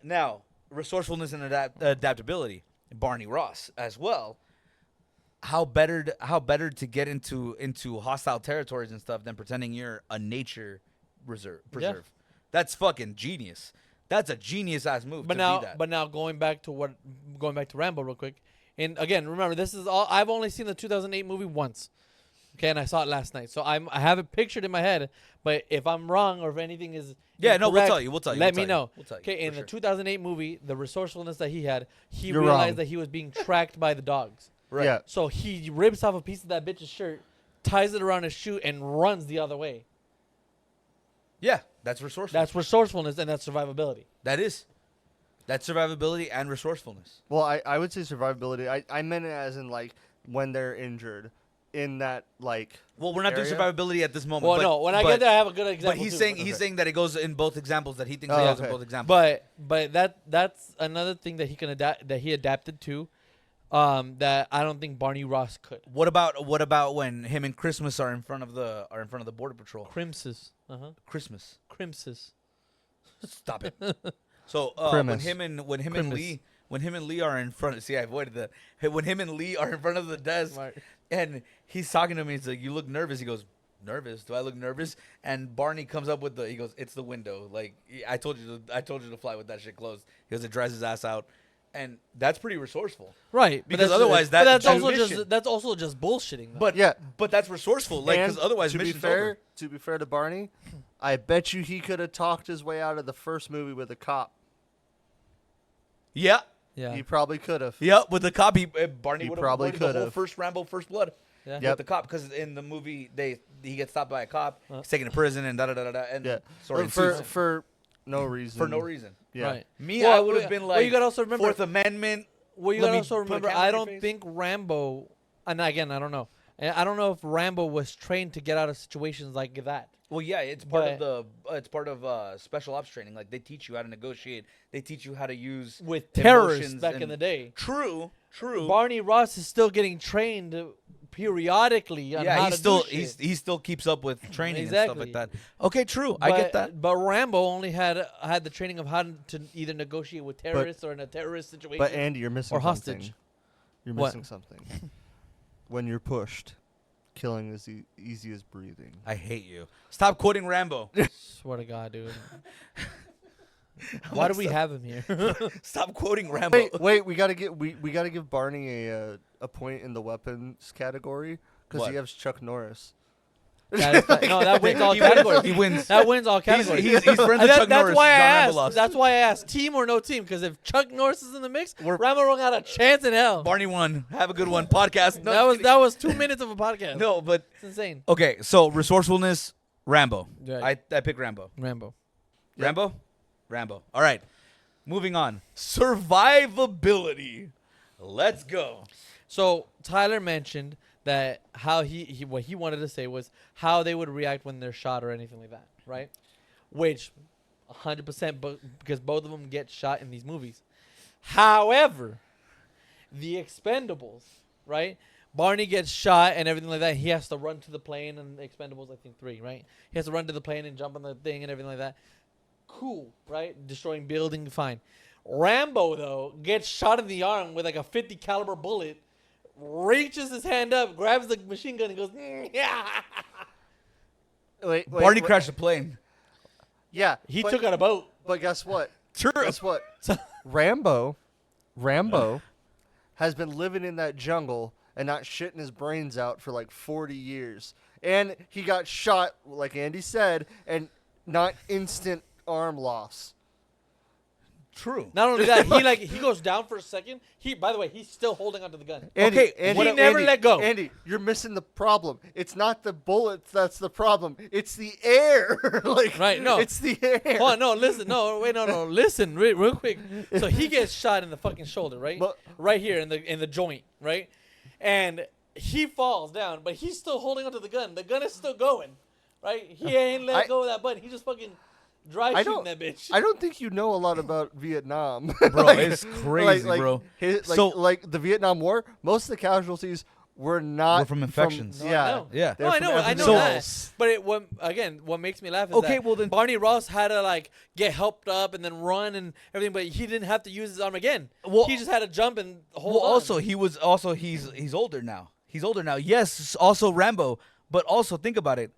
Now, resourcefulness and adaptability. Barney Ross as well. How better to get into hostile territories and stuff than pretending you're a nature preserve. Yeah. That's fucking genius. That's a genius ass move. But to now, be that. but now going back to Rambo real quick, and again, remember this is all. I've only seen the 2008 movie once, okay, and I saw it last night, so I have it pictured in my head. But if I'm wrong or if anything is no, we'll incorrect, tell you. We'll tell you. Let we'll me tell you. know. We'll tell you, Okay, in for the sure. 2008 movie, the resourcefulness that he had, he You're realized wrong. that he was being tracked by the dogs. Right. Yeah. So he rips off a piece of that bitch's shirt, ties it around his shoe, and runs the other way. Yeah, that's resourceful. That's resourcefulness and that's survivability. That is. That's survivability and resourcefulness. Well, I would say survivability. I meant it as in like when they're injured, in that like. Well, we're not doing area? survivability at this moment. Well, but, no, when I but- get there, I have a good example. But he's too. saying Okay. he's saying that it goes in both examples that he thinks Oh, he has in okay. both examples. But that's another thing that he can adapt that he adapted to, that I don't think Barney Ross could. What about when him and Christmas are in front of the border patrol? Crimsis, Christmas. Crimsis. Stop it. So Premise. when him Premise. and Lee are in front. See, I avoided that. When him and Lee are in front of the desk, Smart. and he's talking to me. He's like, "You look nervous." He goes, "Nervous? Do I look nervous?" And Barney comes up with he goes, "It's the window. Like I told you to fly with that shit closed." He goes, "It dries his ass out," and that's pretty resourceful. Right, but Because that's- otherwise but that- that's that also mission- that's also just bullshitting. Though. But Yeah. but that's resourceful. Like because And otherwise, to be mission's fair, over. to be fair to Barney, I bet you he could have talked his way out of the first movie with a cop. Yeah. yeah, He probably could have. Yeah, with the cop, Barney He would have probably avoided the whole could've. first Rambo, First Blood. yeah. Yep. With the cop, because in the movie he gets stopped by a cop, Uh. he's taken to prison, and da da da da da, and Yeah. sorry, For no reason. for no reason. Yeah. Right. Me, Well, I would have been like, well, you gotta also remember. Fourth Amendment. Well, you let gotta me also put a remember. camera I in your don't face. think Rambo. And again, I don't know. And I don't know if Rambo was trained to get out of situations like that. Well, yeah, it's part of special ops training. Like they teach you how to negotiate. They teach you how to use With terrorists emotions back in and- the day. True. Barney Ross is still getting trained periodically on how Yeah, to still do shit. he still keeps up with training and Exactly. stuff like that. Okay, true. I get that. But Rambo only had the training of how to either negotiate with terrorists or in a terrorist situation. But Andy, you're missing Or something. hostage. You're What? missing something. When you're pushed, killing is easy as breathing. I hate you. Stop quoting Rambo. Swear to God, dude. Why do we have him here? Stop quoting Rambo. Wait, we gotta give Barney a point in the weapons category because What? he has Chuck Norris. That wins all He wins. categories. He wins. That wins all He's categories. friends with Chuck That's Norris. why I John Rambo asked. lost. That's why I asked. Team or no team? Because if Chuck Norris is in the mix, We're- Rambo don't got a chance in hell. Barney won. Have a good one. Podcast. No, that was 2 minutes of a podcast. no, but It's insane. okay. So resourcefulness, Rambo. Right. I pick Rambo. Rambo. Rambo. All right. Moving on. Survivability. Let's go. So Tyler mentioned that how he what he wanted to say was how they would react when they're shot or anything like that, right? Which 100% because both of them get shot in these movies. However, the Expendables, right? Barney gets shot and everything like that. He has to run to the plane and Expendables, I think 3, right? He has to run to the plane and jump on the thing and everything like that. Cool, right? Destroying building, fine. Rambo though gets shot in the arm with like a 50 caliber bullet, reaches his hand up, grabs the machine gun, and goes, yeah. Wait, Barney crashed the plane. Yeah, He but- took out a boat. But guess what? True. Guess what? Rambo has been living in that jungle and not shitting his brains out for like 40 years. And he got shot, like Andy said, and not instant arm loss. True. Not only that, he goes down for a second. By the way, he's still holding onto the gun. Andy, Okay, Andy, he never Andy, let go. Andy, you're missing the problem. It's not the bullets that's the problem. It's the air. Like, Right, no. It's the air. Hold on, no, listen, no, listen, real quick. So he gets shot in the fucking shoulder, right? But- right here in the joint, right? And he falls down, but he's still holding onto the gun. The gun is still going, right? He ain't let I- go of that button. He just fucking Dry I shooting don't- that bitch. I don't think you know a lot about Vietnam, Bro, it's crazy, bro. So- like the Vietnam War, most of the casualties were not Were from infections. No, I yeah, know. Yeah. they're No, I from know, I know everything that. else. But what makes me laugh is Okay, that well then- Barney Ross had to like get helped up and then run and everything, but he didn't have to use his arm again. Well- he just had to jump and hold Well, on. also he's older now. He's older now. Yes, also Rambo, but also think about it.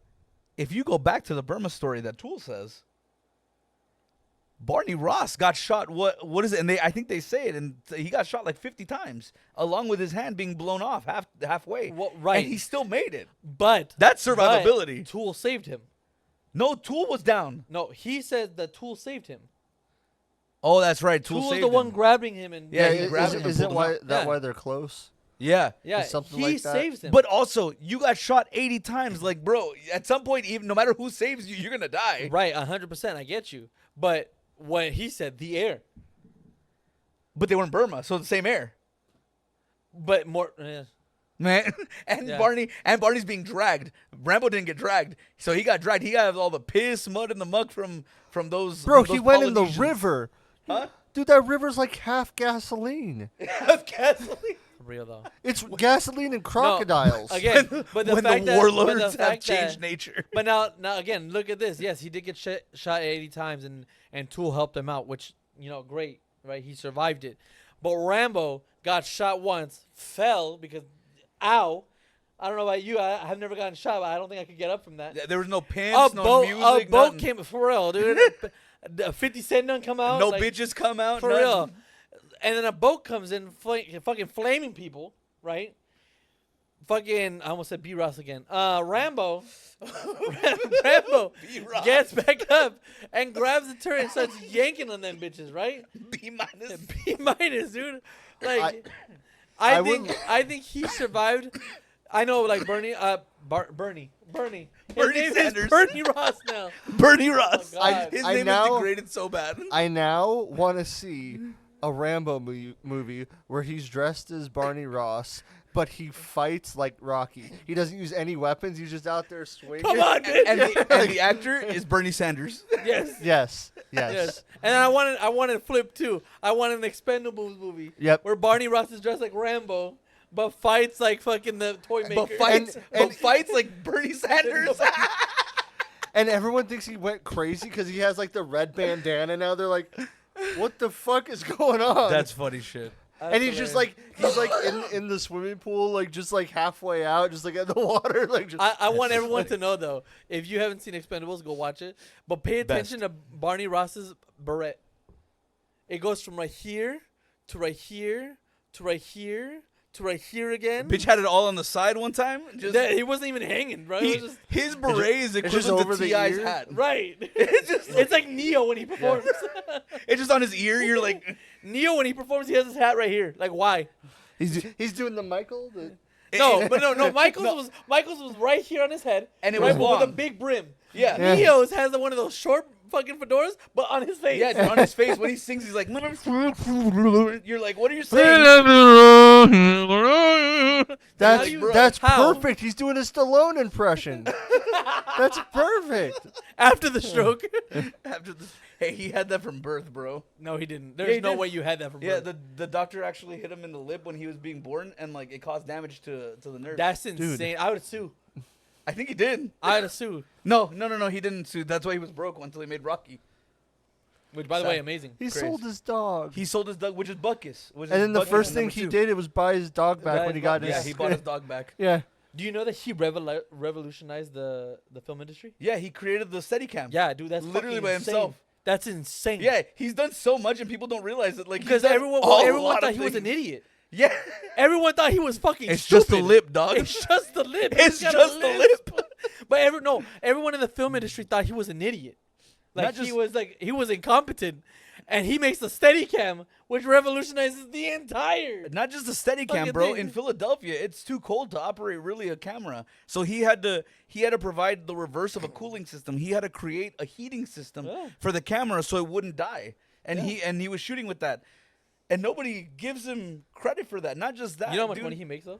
If you go back to the Burma story that Tool says, Barney Ross got shot. What is it? And I think they say it, and he got shot like 50 times, along with his hand being blown off halfway. Well, right. And he still made it. but That's survivability. but Tool saved him. No, Tool was down. No, he said that Tool saved him. Oh, that's right. Tool Tool was saved the him. one grabbing him and Yeah, Yeah, he is, grabbed is, him and is it pulled him why out. that Yeah. why they're close? Yeah. yeah, something he like that. saves him. But also, you got shot 80 times. Like, bro, at some point, even no matter who saves you, you're gonna die. right, 100%, I get you. But when he said the air, But they were in Burma, so the same air. but more. Man, and Yeah. Barney's being dragged. Rambo didn't get dragged, so he got dragged. He got all the piss, mud, and the muck from those. Bro, from he those went in the Polynesians. river. Huh? Dude, that river's like half gasoline. Of gasoline. Real though. It's gasoline and crocodiles. Again, but the when fact the that, warlords but the have fact changed that, nature. But now again, look at this. Yes, he did get shot 80 times, and Tool helped him out, which great, right? He survived it. But Rambo got shot once, fell because, ow. I don't know about you. I have never gotten shot, but I don't think I could get up from that. There was no pants, no music, a boat nothing. came for real, dude. A 50 Cent done come out. No like, bitches come out. for nothing. real. And then a boat comes in, fucking flaming people, right? Fucking, I almost said B. Ross again. Rambo B-Ross. gets back up and grabs the turret and starts yanking on them bitches, right? B minus. B minus, dude. Like, I I wouldn't- think he survived. I know, like Bernie. His Bernie name Sanders. is Bernie Ross now. Bernie Ross. Oh, God. His I name now- is degraded so bad. I now want to see a Rambo movie where he's dressed as Barney Ross, but he fights like Rocky. He doesn't use any weapons. He's just out there swinging. Come on, bitch. and the actor is Bernie Sanders. Yes. Yes. Yes. And I wanted flip too. I wanted an Expendables movie. Yep. Where Barney Ross is dressed like Rambo, but fights like fucking the toy maker. But fights like Bernie Sanders. And everyone thinks he went crazy because he has like the red bandana now. They're like, what the fuck is going on? That's funny shit. and he's just like in the swimming pool, like just like halfway out, just like in the water, like just. I want everyone to know though, if you haven't seen Expendables, go watch it. But pay attention to Barney Ross's beret. It goes from right here to right here to right here to right here again. Bitch had it all on the side one time. Just He wasn't even hanging, bro. he- It was just, his beret is it's just equivalent over to the T.I.'s ear? hat. right. It's like Neo when he performs. It's just on his ear. You're like, Neo when he performs, he has his hat right here. Like why? He's doing the Michael. No. Michael's was right here on his head, And it right, was with a long. big brim. yeah. Yeah. Neo's has one of those short fucking fedoras, but on his face. Yeah, on his face when he sings, he's like, you're like, what are you saying? That's Bro, that's how? perfect. He's doing a Stallone impression. That's perfect. After the stroke. After the, hey, he had that from birth, bro. No, he didn't. Yeah, There's he no did. way you had that from Yeah, birth. the doctor actually hit him in the lip when he was being born, and like it caused damage to the nerve. That's insane. I would sue. I think he did. I would sue. No, he didn't sue. That's why he was broke until he made Rocky. Which, by the way, amazing. He Crazy. sold his dog. He sold his dog, which is Buckus. And then the first thing he did, it was buy his dog back when he got his. Yeah, he bought his dog back. Yeah. Do you know that he revolutionized the film industry? Yeah, he created the Steadicam. Yeah, dude, that's Literally fucking by insane. himself. That's insane. Yeah, he's done so much and people don't realize it. Like Because he's done everyone a everyone lot thought of he was an things. idiot. Yeah, Everyone thought he was fucking it's stupid. just the lip, dog. It's just the lip. It's He's got a just the lisp. lip. But everyone in the film industry thought he was an idiot. Not Like just- he was incompetent. And he makes the Steadicam, which revolutionizes the entire. Not just the Steadicam, Fucking bro. thing. In Philadelphia, it's too cold to operate really a camera. So he had to provide the reverse of a cooling system. He had to create a heating system Yeah. for the camera so it wouldn't die. And he was shooting with that. And nobody gives him credit for that. Not just that. You know how much dude. money he makes though?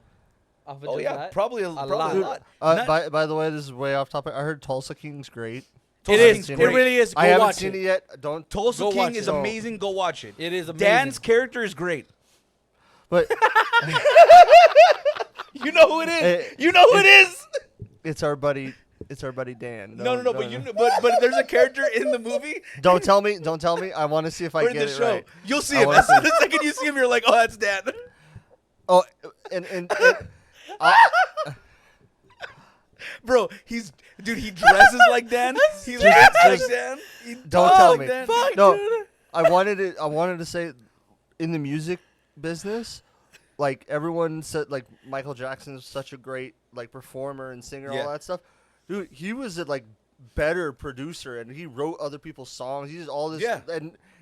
Off of Oh just yeah, that? probably a lot. lot. Dude, Not- by the way, this is way off topic. I heard Tulsa King's great. Tulsa It King's is. It great. really is. Go I haven't watch seen it. it yet. Don't. Tulsa Go watch King is it. amazing. Go watch it. It is amazing. Dan's character is great. But You know who it is. Eh, You know who it is. it's our buddy. It's our buddy Dan. No. But you know, but there's a character in the movie Don't tell me. Don't tell me. I want to see if I or in get the it show. right. You'll see I him. wanna As see the second you see him, you're like, oh, that's Dan. Oh, and Bro, he dresses like Dan. He looks like just- Dan. don't talks tell like me. Dan. Fuck, No, dude. I wanted to say, in the music business, like everyone said, like Michael Jackson is such a great like performer and singer, Yeah. all that stuff. Dude, he was a like better producer, and he wrote other people's songs. He did all this, Yeah.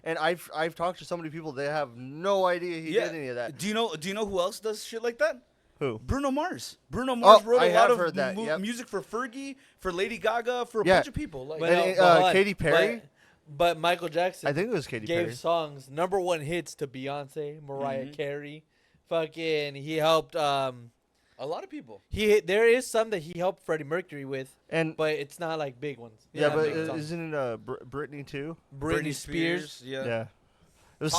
and I've talked to so many people, they have no idea he did any of that. Do you know who else does shit like that? Who? Bruno Mars. Bruno Mars wrote I a lot have of heard that, yep. music for Fergie, for Lady Gaga, for a Yeah. bunch of people. Like, But And, no, but hold on. Katy Perry? But Michael Jackson I think it was Katy gave Perry. songs #1 hits to Beyonce, Mariah Mhm. Carey. Fucking, he helped. a lot of people. There is some that he helped Freddie Mercury with, And but it's not like big ones. yeah, Not but big songs. isn't it Britney too? Britney Spears, Yeah. Yeah. It was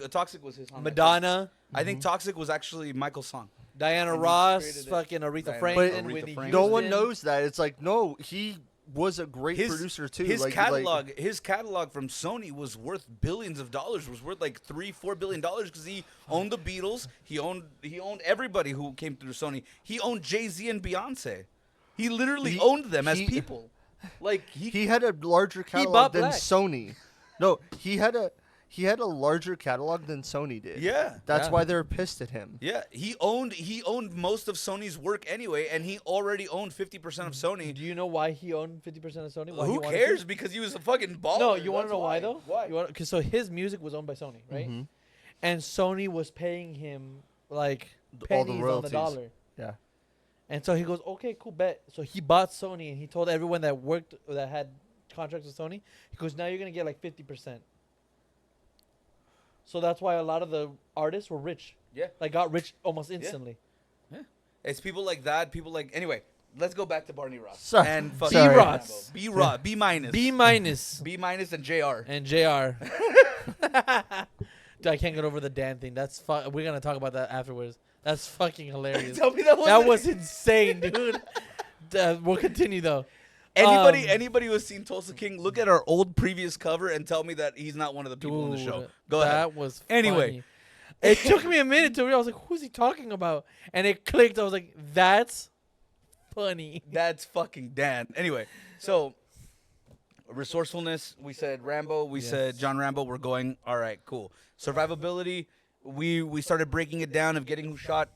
Toxic was his song. Madonna, I think Toxic was actually Michael's song. Diana And he Ross, created it. fucking Aretha Diana- Franklin, Aretha Whitney Franklin. No one Houston. knows that. It's like, no, he was a great producer too. His like, catalog from Sony was worth billions of dollars. Was worth like $3-4 billion because he owned the Beatles. He owned everybody who came through Sony. He owned Jay-Z and Beyonce. He literally He- owned them as he- people. Like he had a larger bought catalog than Black. Sony. No, he had a larger catalog than Sony did. Yeah. That's Yeah. why they're pissed at him. Yeah, he owned most of Sony's work anyway, and he already owned 50% of Sony. Do you know why he owned 50% of Sony? Why he Who wanted cares? to? Because he was a fucking baller. No, you want to That's know why though? Why? Because so his music was owned by Sony, right? Mhm. And Sony was paying him like All pennies the on the royalties. dollar. Yeah. And so he goes, okay, cool, bet. So he bought Sony, and he told everyone that had contracts with Sony, he goes, now you're gonna get like 50%. So that's why a lot of the artists were rich, Yeah. like got rich almost instantly. It's people like that. People like anyway. Let's go back to Barney Ross Sorry. and B. fucking Ross. B. Ross. B minus. B minus B minus and Jr. and Jr. Dude, I can't get over the Dan thing. That's we're gonna talk about that afterwards. That's fucking hilarious. Tell me that That was insane, dude. We'll continue though. Anybody who has seen Tulsa King, look at our old previous cover and tell me that he's not one of the people in the show. Dude, Go ahead. That was Anyway. funny. It took me a minute to realize, I was like, who's he talking about? And it clicked. I was like, that's funny. That's fucking Dan. Anyway, so resourcefulness, we said Rambo, we Yes. said John Rambo. We're going, all right, cool. Survivability, we started breaking it down of getting who shot.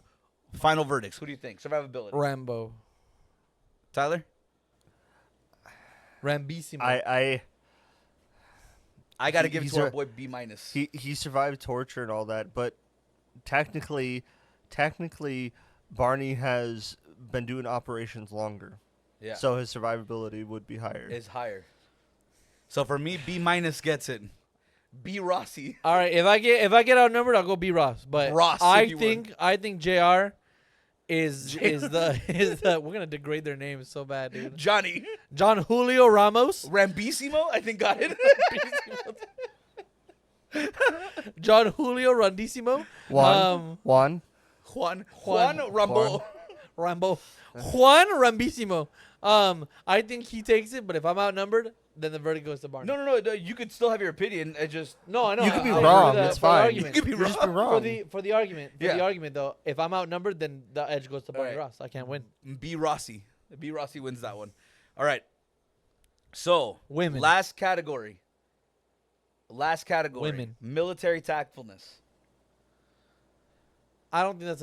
Final verdicts. Who do you think? Survivability. Rambo. Tyler? Rambissimo. I got to give it he's to our a- boy B minus. He survived torture and all that, but technically, Barney has been doing operations longer, Yeah. so his survivability would be higher. Is higher. So for me, B minus gets it. B Rossi. All right, if I get outnumbered, I'll go B Ross. But Ross, if I you think Jr. is the we're gonna degrade their names so bad, dude. Johnny. John Julio Ramos, Rambissimo, I think got it. John Julio Rondissimo, Juan, Juan Juan. Rambo. Rambo, Juan Rambissimo. I think he takes it, but if I'm outnumbered, then the verdict goes to Barney. No. You could still have your opinion. I just No, I know. You could be I- wrong, for the- it's for the fine. argument. You could be You're just wrong. wrong. For the argument, Yeah. though, if I'm outnumbered, then the edge goes to Barney Alright. Ross. I can't win. B Rossi. B Rossi wins that one. All right. So Women. Last category. Women. Military tactfulness. I don't think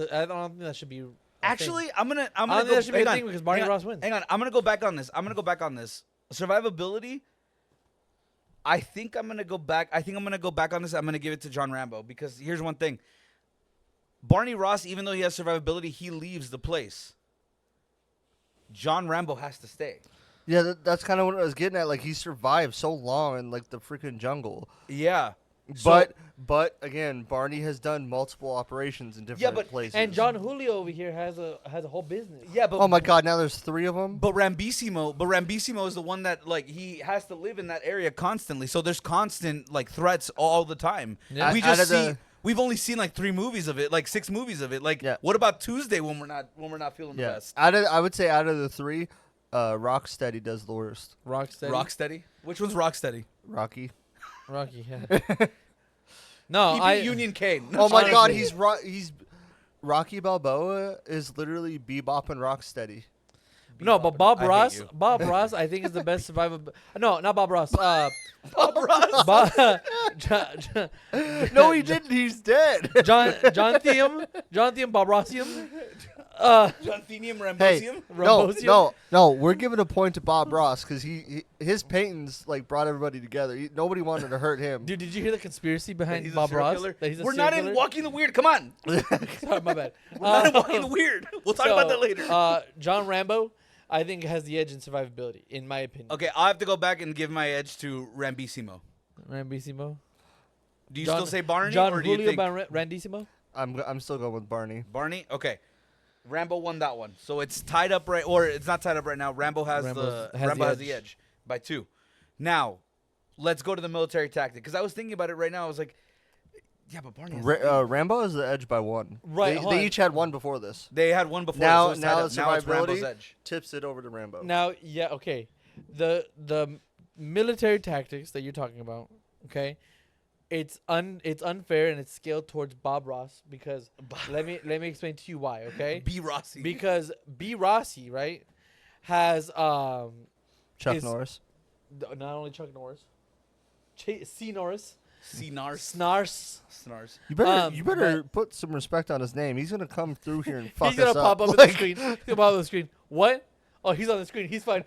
that should be. a thing. Actually, I'm gonna I don't go. think that should be hang a on, thing because Barney hang on, Ross wins. Hang on, I'm gonna go back on this. Survivability. I think I'm gonna go back. On this. I'm gonna give it to John Rambo because here's one thing. Barney Ross, even though he has survivability, he leaves the place. John Rambo has to stay. Yeah, that's kind of what I was getting at. Like, he survived so long in like the freaking jungle. Yeah. But again, Barney has done multiple operations in different places. And John Julio over here has a whole business. Yeah, but Oh my God! Now there's 3 of them. But Rambisimo is the one that like he has to live in that area constantly. So there's constant like threats all the time. Yeah. We Out just of see the- we've only seen like 3 movies of it, like 6 movies of it. Like Yeah. what about Tuesday when we're not feeling the Yeah. best? I would say out of the 3, Rocksteady does the worst. Rocksteady. Rocksteady? Which one's Rocksteady? Rocky. Rocky. Yeah. No, He beat I Union Cane. Oh my God! Honestly. He's Rocky Balboa is literally Bebop and Rocksteady. no, but Bob I hate Ross. you. Bob Ross, I think is the best survivor. No, not Bob Ross. Bob Ross. No, he didn't. He's dead. John Thiam, Bob Rossium. Jonthenium Hey, Rambosium. no. We're giving a point to Bob Ross because his paintings like brought everybody together. Nobody wanted to hurt him. Dude, did you hear the conspiracy behind He's a Bob serial Ross? killer? That he's a We're serial not in killer? Walking the Weird. Come on. Sorry, my bad. We're not in Walking the Weird. We'll talk about that later. John Rambo, I think, has the edge in survivability, in my opinion. Okay, I'll have to go back and give my edge to Rambisimo. Randissimo. Do you still say Barney, John or do you Julio think Randissimo? I'm still going with Barney. Barney? Okay, Rambo won that one, so it's tied up or it's not tied up right now. Rambo has the edge by 2. Now, let's go to the military tactic because I was thinking about it right now. I was like, yeah, but Barney. Has the lead. Rambo has the edge by 1. Right, hold They on. each had 1 before this. They had one before. Now, so it's tied up. the Now it's Rambo's survivability edge. tips it over to Rambo. Now, yeah, okay. The military tactics that you're talking about, okay? It's unfair and it's scaled towards Bob Ross because let me explain to you why, okay? B. Rossi. Because B. Rossi, right, has Chuck is- Norris. not only Chuck Norris, C. Norris, C. Nars. Snars. You better but- put some respect on his name. He's gonna come through here and fuck He's gonna us pop up on Like, the screen. He's gonna pop up on the screen. What? Oh, he's on the screen. He's fine.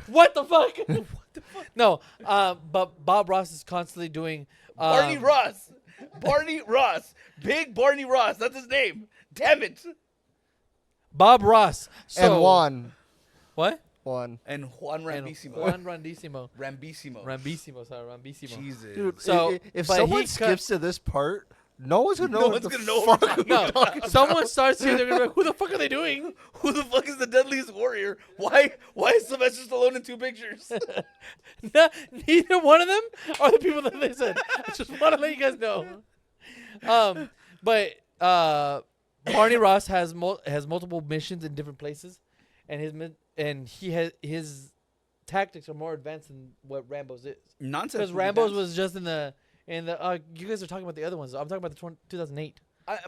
What the fuck? What the fuck? No, but Bob Ross is constantly doing. Barney Ross. Barney Ross. Big Barney Ross. That's his name. Damn it. Bob Ross. So, and Juan. What? And Juan Rambisimo. Juan Randissimo. Rambisimo. Rambisimo. Sorry, Rambisimo. Jesus. Dude, So, if but someone he skips to this part, no one's gonna know. No what one's the gonna know fuck what we're we're No, talking someone starts here. They're gonna be like, "Who the fuck are they doing?" Who the fuck is the deadliest warrior? Why is Sylvester Stallone in 2 pictures? No, neither one of them are the people that they said. I just want to let you guys know. But Barney Ross has multiple missions in different places, and his tactics are more advanced than what Rambo's is. Nonsense. Because Rambo's was just in the you guys are talking about the other ones. I'm talking about the 2008.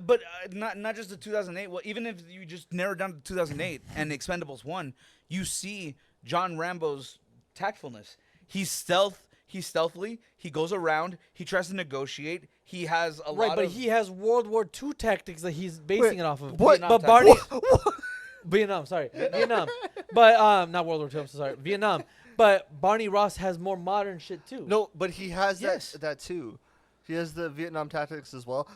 But not just the 2008. Well, even if you just narrow it down to 2008 and Expendables 1, you see John Rambo's tactfulness. He's stealthily. He goes around. He tries to negotiate. He has a lot But of. he has World War II tactics that he's basing it off of. what? But Vietnam Barney, tactics. Vietnam, sorry, Vietnam. But not World War II. I'm so sorry, Vietnam. But Barney Ross has more modern shit too. No, but he has Yes. that too. He has the Vietnam tactics as well.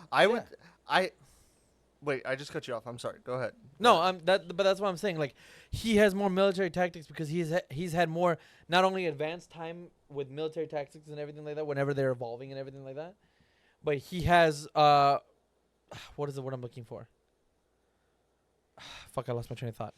Wait, I just cut you off. I'm sorry. Go ahead. No, but that's what I'm saying. Like, he has more military tactics because he's had more not only advanced time with military tactics and everything like that whenever they're evolving and everything like that, but he has what is the word I'm looking for? Fuck, I lost my train of thought.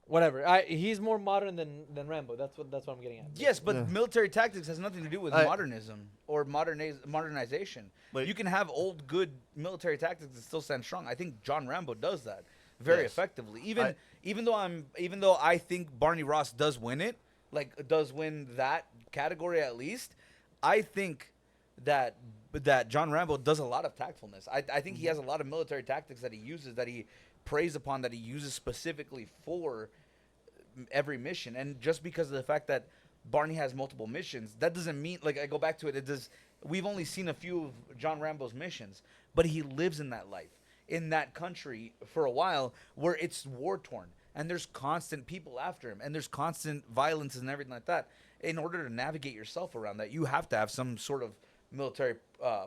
Whatever. He's more modern than Rambo. That's what I'm getting at. Yes, but Yeah. military tactics has nothing to do with modernism or modernization. Wait. You can have old, good military tactics and still stand strong. I think John Rambo does that very Yes. effectively. Even though I think Barney Ross does win it, does win that category at least, I think that John Rambo does a lot of tactfulness. I think he has a lot of military tactics that he uses, that he preys upon, that he uses specifically for every mission. And just because of the fact that Barney has multiple missions, that doesn't mean, I go back to it, we've only seen a few of John Rambo's missions, but he lives in that life, in that country for a while where it's war torn and there's constant people after him and there's constant violence and everything like that. In order to navigate yourself around that, you have to have some sort of military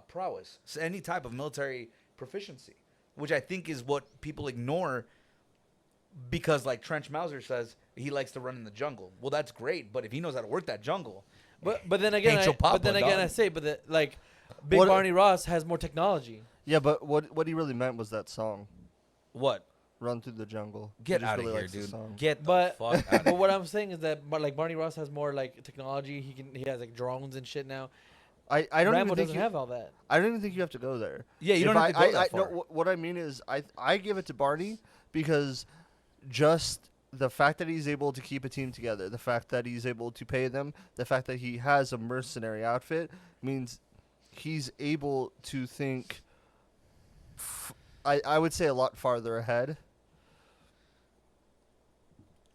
prowess, so any type of military proficiency, which I think is what people ignore because, like Trench Mauser says, he likes to run in the jungle. Well, that's great, but if he knows how to work that jungle, But then again, Angel Papa, I dog. say, like, Big What- Barney Ross has more technology. Yeah, but what he really meant was that song, What? "Run Through the Jungle." He Get just out of really here, likes the dude. song. Get the But fuck out but of what I'm saying is that like Barney Ross has more like technology. He has like drones and shit now. I don't Rambo even think doesn't have all that. I don't even think you have to go there. Yeah, you If don't have to go that no, far. what I mean is, I give it to Barney because just the fact that he's able to keep a team together, the fact that he's able to pay them, the fact that he has a mercenary outfit means he's able to think. I would say a lot farther ahead.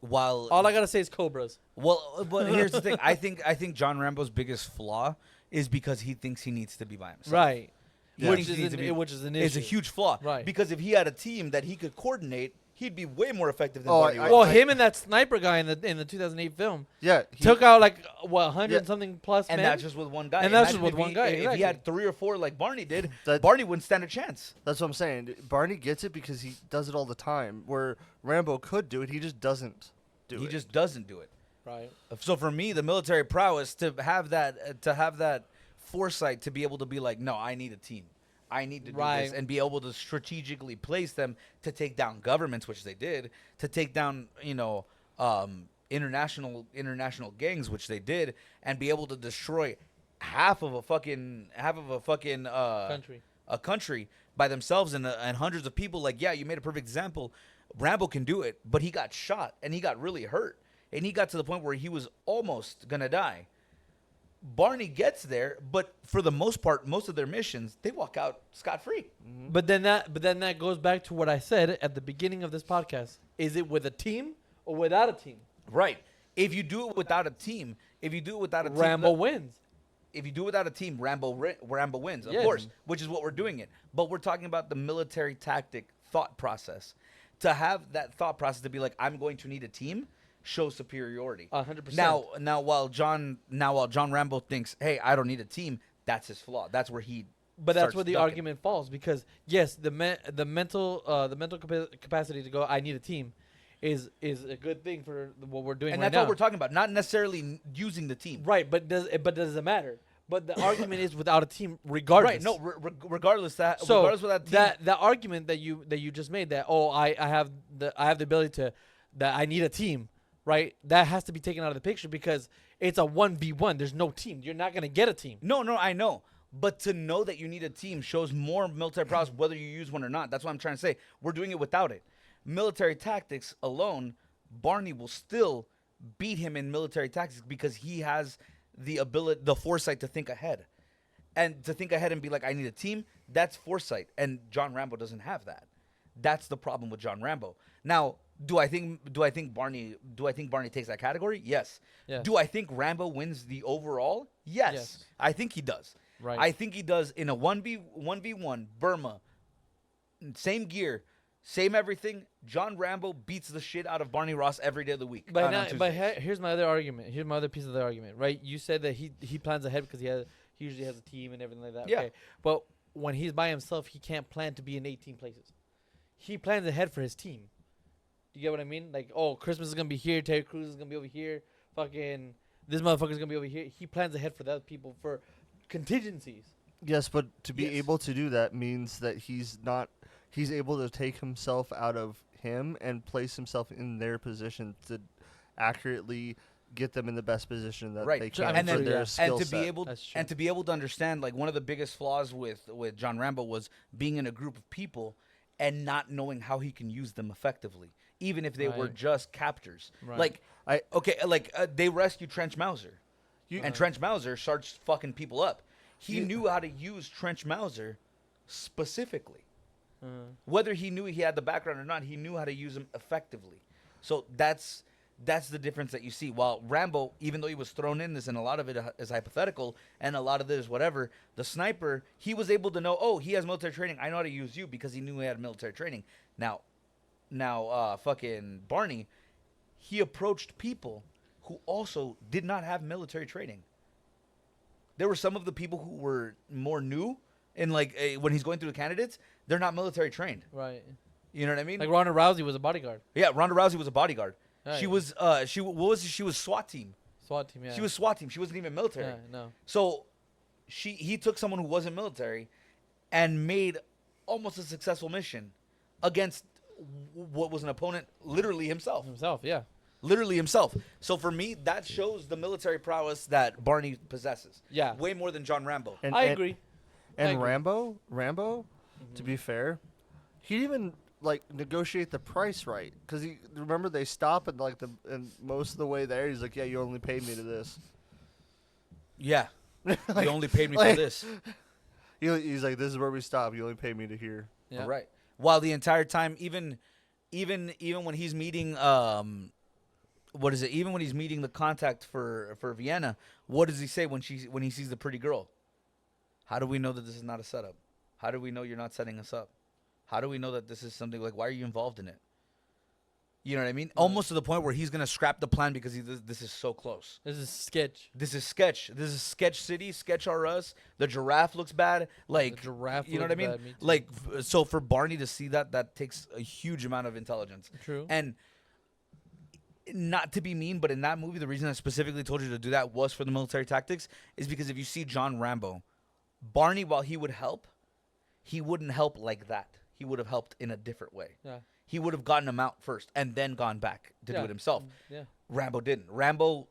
While All I gotta say is Cobras. well, but here's the thing. I think John Rambo's biggest flaw is because he thinks he needs to be by himself. Right. He Which thinks is he needs to be- which is an It's issue. a huge flaw. Right. Because if he had a team that he could coordinate, he'd be way more effective than Oh, Barney. was. Well, him and that sniper guy in the 2008 film Yeah, took out like 100 Yeah. and something plus and men. that's just with one guy. And that's just Imagine with if one guy, If exactly. he had 3 or 4 like Barney did, That- Barney wouldn't stand a chance. that's what I'm saying. Barney gets it because he does it all the time. Where Rambo could do it, he just doesn't do He it. just doesn't do it. right. So for me, the military prowess to have that foresight to be able to be like, no, I need a team. I need to do Right. this and be able to strategically place them to take down governments, which they did, to take down, international gangs, which they did, and be able to destroy half of a fucking Country. a country by themselves and hundreds of people. Like, yeah, you made a perfect example. Rambo can do it, but he got shot and he got really hurt, and he got to the point where he was almost gonna die. Barney gets there, but for the most part, most of their missions, they walk out scot-free. But then that goes back to what I said at the beginning of this podcast. Is it with a team or without a team? Right. If you do it without a team, Rambo wins. If you do it without a team, Rambo wins, of Yes. course, which is what we're doing it. But we're talking about the military tactic thought process. To have that thought process to be like, I'm going to need a team, shows superiority. 100%. Now while John Rambo thinks, hey, I don't need a team, that's his flaw. That's where he. But that's starts where the ducking. argument falls, because yes, the mental capacity to go, I need a team, is a good thing for what we're doing And right that's now. what we're talking about. Not necessarily using the team. Right, but does it matter? But the argument is without a team, regardless. Right. No. Regardless that. So regardless of that team. that argument that you just made, that I have the ability to, that I need a team, right? That has to be taken out of the picture, because it's a 1v1. There's no team. You're not gonna get a team. No, I know. But to know that you need a team shows more military prowess, whether you use one or not. That's what I'm trying to say. We're doing it without it. Military tactics alone, Barney will still beat him in military tactics because he has the ability, the foresight to think ahead. And to think ahead and be like, I need a team, that's foresight. And John Rambo doesn't have that. That's the problem with John Rambo. Now, do I think Barney takes that category? Yes. Yes. Do I think Rambo wins the overall? Yes. Yes. I think he does. Right. I think he does in a 1v1 Burma. Same gear, same everything. John Rambo beats the shit out of Barney Ross every day of the week. But on now, but Tuesdays. here's my other argument. Here's my other piece of the argument, right? You said that he plans ahead because he usually has a team and everything like that. Yeah. Okay. But when he's by himself, he can't plan to be in 18 places. He plans ahead for his team. Do you get what I mean? Like, oh, Christmas is gonna be here. Terry Crews is gonna be over here. Fucking this motherfucker's gonna be over here. He plans ahead for the other people for contingencies. Yes, but to be Yes. able to do that means that he's able to take himself out of him and place himself in their position to accurately get them in the best position that Right. they So, can and for then- their yeah. skill and to set. be able That's true. and to be able to understand, like, one of the biggest flaws with John Rambo was being in a group of people and not knowing how he can use them effectively, even if they were Right. just captors. Right. Like, I- they rescued Trench Mauser, and Trench Mauser starts fucking people up. He knew how to use Trench Mauser specifically. Whether he knew he had the background or not, he knew how to use him effectively. So that's the difference that you see. While Rambo, even though he was thrown in this, and a lot of it is hypothetical, and a lot of it is whatever, the sniper, he was able to know, oh, he has military training. I know how to use you because he knew he had military training. Now, fucking Barney, he approached people who also did not have military training. There were some of the people who were more new, and when he's going through the candidates, they're not military trained. Right. You know what I mean? Like Ronda Rousey was a bodyguard. Yeah, Ronda Rousey was a bodyguard. Right. She was she was SWAT team. SWAT team. Yeah. She was SWAT team. She wasn't even military. Yeah. No. So he took someone who wasn't military and made almost a successful mission against what was an opponent, literally himself. Himself. Yeah. Literally himself. So for me, that shows the military prowess that Barney possesses. Yeah. Way more than John Rambo. And, I and- agree. And I agree. Rambo, to be fair, he even like negotiate the price right, because he remember they stop and like and most of the way there he's like, yeah, you only paid me to this. Yeah. Like- You only paid me like- for this. He's like, this is where we stop. You only paid me to here. Yeah. Right. While the entire time, even when he's meeting what is it? Even when he's meeting the contact for Vienna, what does he say when he sees the pretty girl? How do we know that this is not a setup? How do we know you're not setting us up? How do we know that this is something like, why are you involved in it? You know what I mean? Almost to the point where he's gonna scrap the plan because this is so close. This is sketch. This is sketch. This is sketch city. Sketch R Us. The giraffe looks bad. Like The giraffe. you know what I mean? looks bad, me too. Like so for Barney to see that takes a huge amount of intelligence. True. And not to be mean, but in that movie, the reason I specifically told you to do that was for the military tactics, is because if you see John Rambo, Barney, while he would help, he wouldn't help like that. He would have helped in a different way. Yeah. He would have gotten him out first and then gone back to do Yeah. it himself. Yeah. Rambo didn't. Rambo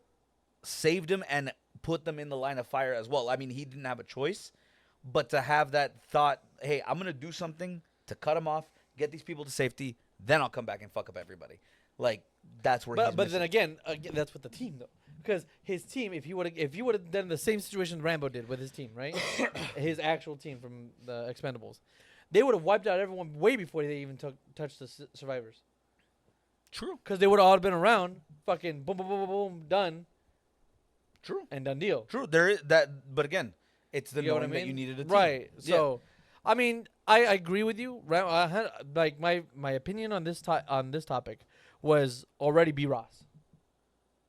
saved him and put them in the line of fire as well. I mean, he didn't have a choice, but to have that thought, hey, I'm going to do something to cut him off, get these people to safety, then I'll come back and fuck up everybody. Like, that's where he's But then missing. again, that's with the team though, because his team, if you would have done the same situation Rambo did with his team, right, his actual team from the Expendables, they would have wiped out everyone way before they even touched the survivors, True. because they would have all been around, fucking boom, boom, boom, boom, boom, done, True. and done deal. True. There is that, but again, it's the You know what knowing I that you mean? needed a team. Right. Yeah. So, I mean, I agree with you. I had like my opinion on this topic was already B. Ross.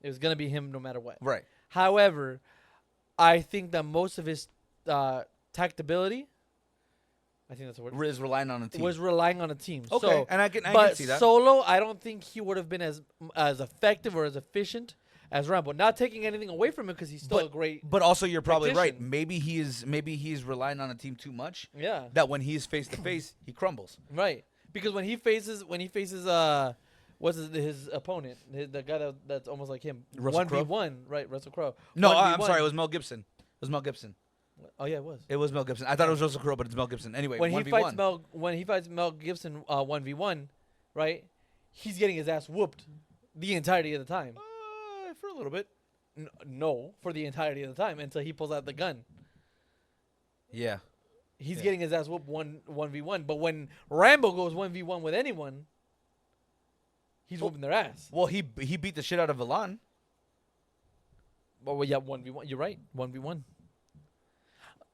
It was gonna be him no matter what. Right. However, I think that most of his tactability, I think that's the word, Is relying on a team. was relying on a team. Okay, So, and I can but see that. solo, I don't think he would have been as effective or as efficient as Rambo. Not taking anything away from him because he's still a great. But also, you're probably right. tactician. Maybe he's relying on a team too much. Yeah. That when he's face to face, he crumbles. Right. Because when he faces what's his opponent, the guy that's almost like him, Russell Crowe? 1v1, right? Russell Crowe. No, 1v1. I'm sorry. It was Mel Gibson. It was Mel Gibson. Oh yeah, it was. It was Mel Gibson. I thought it was Russell Crowe, but it's Mel Gibson. Anyway, When 1v1. he fights Mel Gibson 1v1, right? He's getting his ass whooped the entirety of the time. For a little bit. No, for the entirety of the time until he pulls out the gun. Yeah. He's Yeah. getting his ass whooped 1v1. But when Rambo goes 1v1 with anyone, he's whooping their ass. Well, he beat the shit out of Villan. Well, yeah, 1v1. You're right. 1v1.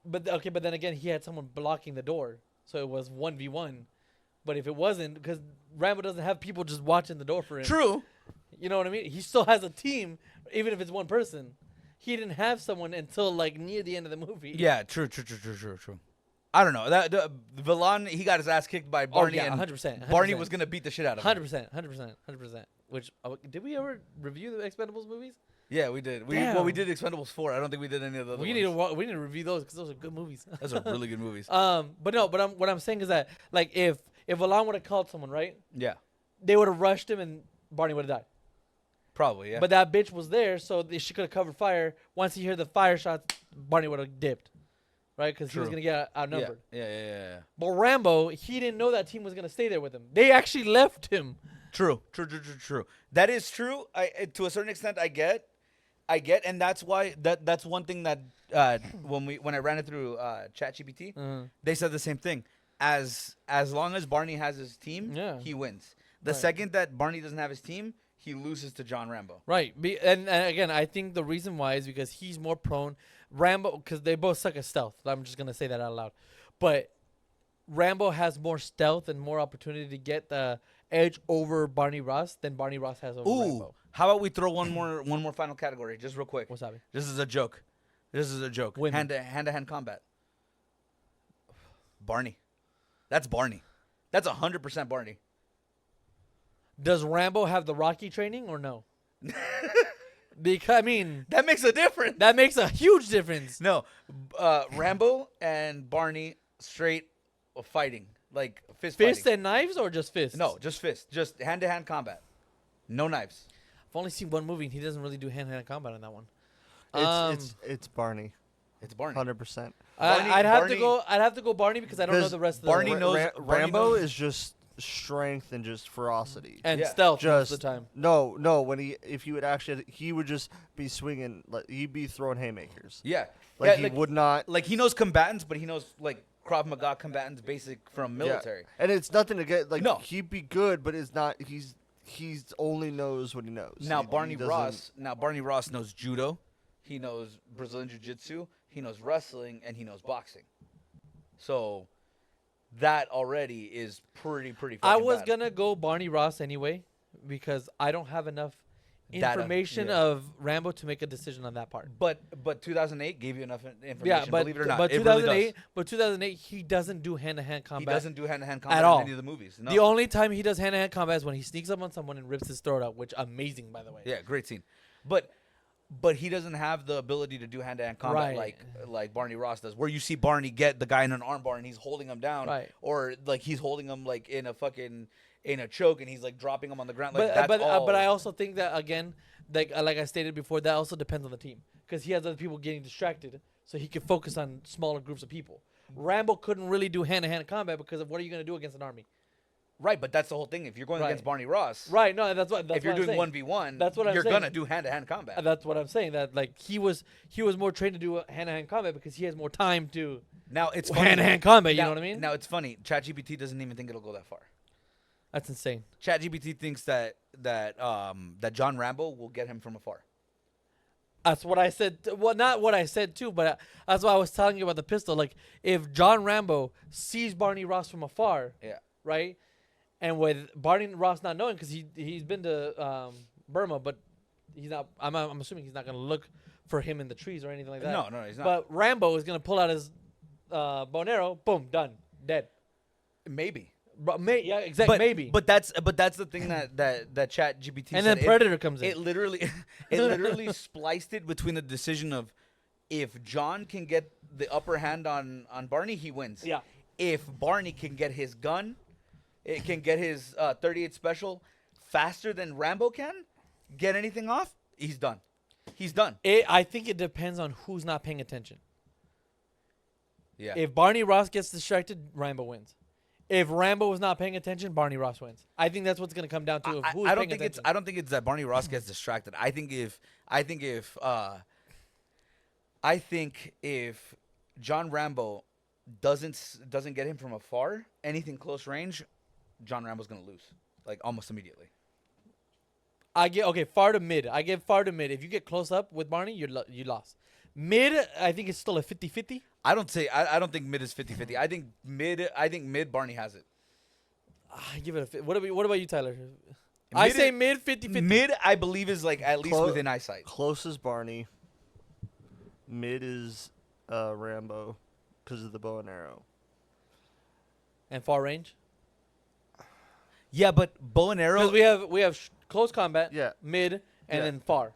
But okay, but then again, he had someone blocking the door. So it was 1v1. But if it wasn't, because Rambo doesn't have people just watching the door for him. True. You know what I mean? He still has a team, even if it's one person. He didn't have someone until like near the end of the movie. Yeah. True. I don't know. That Villan, he got his ass kicked by Barney, oh, yeah, and 100%. Barney was gonna beat the shit out of him. 100%. Which did we ever review the Expendables movies? Yeah, we did. We Damn. did Expendables 4. I don't think we did any of the other We ones. need to review those because those are good movies. Those are really good movies. But no, what I'm saying is that like if Alon would have called someone, right? Yeah. They would have rushed him and Barney would have died. Probably, yeah. But that bitch was there, so she could have covered fire. Once he heard the fire shots, Barney would have dipped, right? Because he was True. gonna get outnumbered. Yeah. But Rambo, he didn't know that team was gonna stay there with him. They actually left him. True. That is true. To a certain extent, I get, and that's why that's one thing that when I ran it through ChatGPT, they said the same thing. As long as Barney has his team, Yeah. he wins. The Right. second that Barney doesn't have his team, he loses to John Rambo. Right. And again, I think the reason why is because he's more prone. Rambo, because they both suck at stealth. I'm just going to say that out loud. But Rambo has more stealth and more opportunity to get the edge over Barney Ross than Barney Ross has over Ooh, Rambo. how about we throw one more final category, just real quick. What's happening? This is a joke. Women. Hand to hand combat. Barney. That's Barney. That's 100% Barney. Does Rambo have the Rocky training or no? Because I mean, That makes a difference. that makes a huge difference. No, Rambo and Barney straight fighting, like fist Fists fighting. and knives, or just fists? No, just fists, just hand-to-hand combat, no knives. I've only seen one movie, and he doesn't really do hand-to-hand combat on that one. It's Barney, It's Barney. 100%. I'd have to Barney- go. I'd have to go Barney because I don't know Because the rest of Barney the knows- Barney Rambo knows- is just strength and just ferocity. and Yeah. stealth most Just of the time. no. If he would actually, he would just be swinging. Like he'd be throwing haymakers. Yeah, Like yeah, he would not. Like he knows combatants, but he knows like Krav Maga combatants, basic from military. Yeah. And it's nothing to get. Like No. he'd be good, but it's not. He's only knows what he knows. Now He Barney doesn't- Ross. Now Barney Ross knows judo. He knows Brazilian jiu-jitsu. He knows wrestling, and he knows boxing. So that already is pretty. I fucking was bad. gonna go Barney Ross anyway because I don't have enough Data, information yeah. of Rambo to make a decision on that part. But 2008 gave you enough information. Yeah, but believe it or not, but it really does. 2008, he doesn't do hand-to-hand He combat. doesn't do hand-to-hand combat at all. in any of the movies. No. The only time he does hand-to-hand combat is when he sneaks up on someone and rips his throat out, which amazing by the way. Yeah, great scene. But he doesn't have the ability to do hand-to-hand combat Right. like Barney Ross does, where you see Barney get the guy in an armbar and he's holding him down, Right. or like he's holding him like in a choke and he's like dropping him on the ground. Like But that's all. but I also think that again, like I stated before, that also depends on the team because he has other people getting distracted, so he can focus on smaller groups of people. Rambo couldn't really do hand-to-hand combat because of what are you gonna do against an army? right, but that's the whole thing. If you're going Right. against Barney Ross, Right? No, that's what. That's if you're what I'm doing saying. 1v1, That's what I'm you're saying. gonna do hand-to-hand combat. That's what I'm saying. That like he was more trained to do hand-to-hand combat because he has more time to Now it's funny. hand-to-hand combat. You Now- know what I mean? Now it's funny. ChatGPT doesn't even think it'll go that far. That's insane. ChatGPT thinks that John Rambo will get him from afar. That's what I said. Well, not what I said too, but that's why I was telling you about the pistol. Like if John Rambo sees Barney Ross from afar, Yeah. right, and with Barney Ross not knowing because he's been to Burma, but he's not. I'm assuming he's not gonna look for him in the trees or anything like that. No, he's not. But Rambo is gonna pull out his bow and arrow. Boom, done, dead. Maybe. Yeah, exactly. Maybe. But that's the thing that Chat GPT and said. then Predator comes in. It literally spliced it between the decision of if John can get the upper hand on Barney, he wins. Yeah. If Barney can get his gun, it can get his 38 special faster than Rambo can get anything off, he's done. He's done. I think it depends on who's not paying attention. Yeah. If Barney Ross gets distracted, Rambo wins. If Rambo was not paying attention, Barney Ross wins. I think that's what's going to come down to. Who's I don't paying think attention. I don't think it's that Barney Ross gets distracted. I think if John Rambo doesn't get him from afar, anything close range, John Rambo's gonna lose, like almost immediately. I get far to mid. I get far to mid. If you get close up with Barney, you lost. Mid, I think it's still a 50-50. I don't think mid is 50-50. I think mid Barney has it. I give it a. What about you, Tyler? I say mid 50-50. Mid, I believe, is like at least within eyesight. Close is Barney. Mid is Rambo because of the bow and arrow. And far range. Yeah, but bow and arrow. Because we have close combat. Yeah. Mid and Yeah. then far.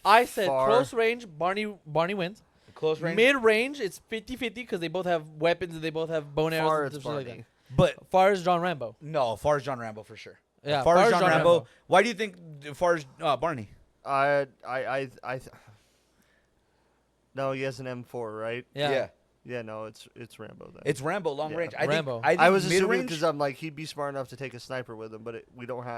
I said Far. close range. Barney wins. Close range. Mid range, it's 50-50 because they both have weapons and they both have bow and arrows. Far and it's stuff like Barney. But that. Far is John Rambo. no, far as John Rambo for sure. Yeah, Far as John Rambo. Why do you think far as Barney? No, he has an M4, right? Yeah. Yeah, no, it's Rambo then. It's Rambo long Yeah. range. Rambo. I think I was assuming mid-range- because I'm like he'd be smart enough to take a sniper with him, but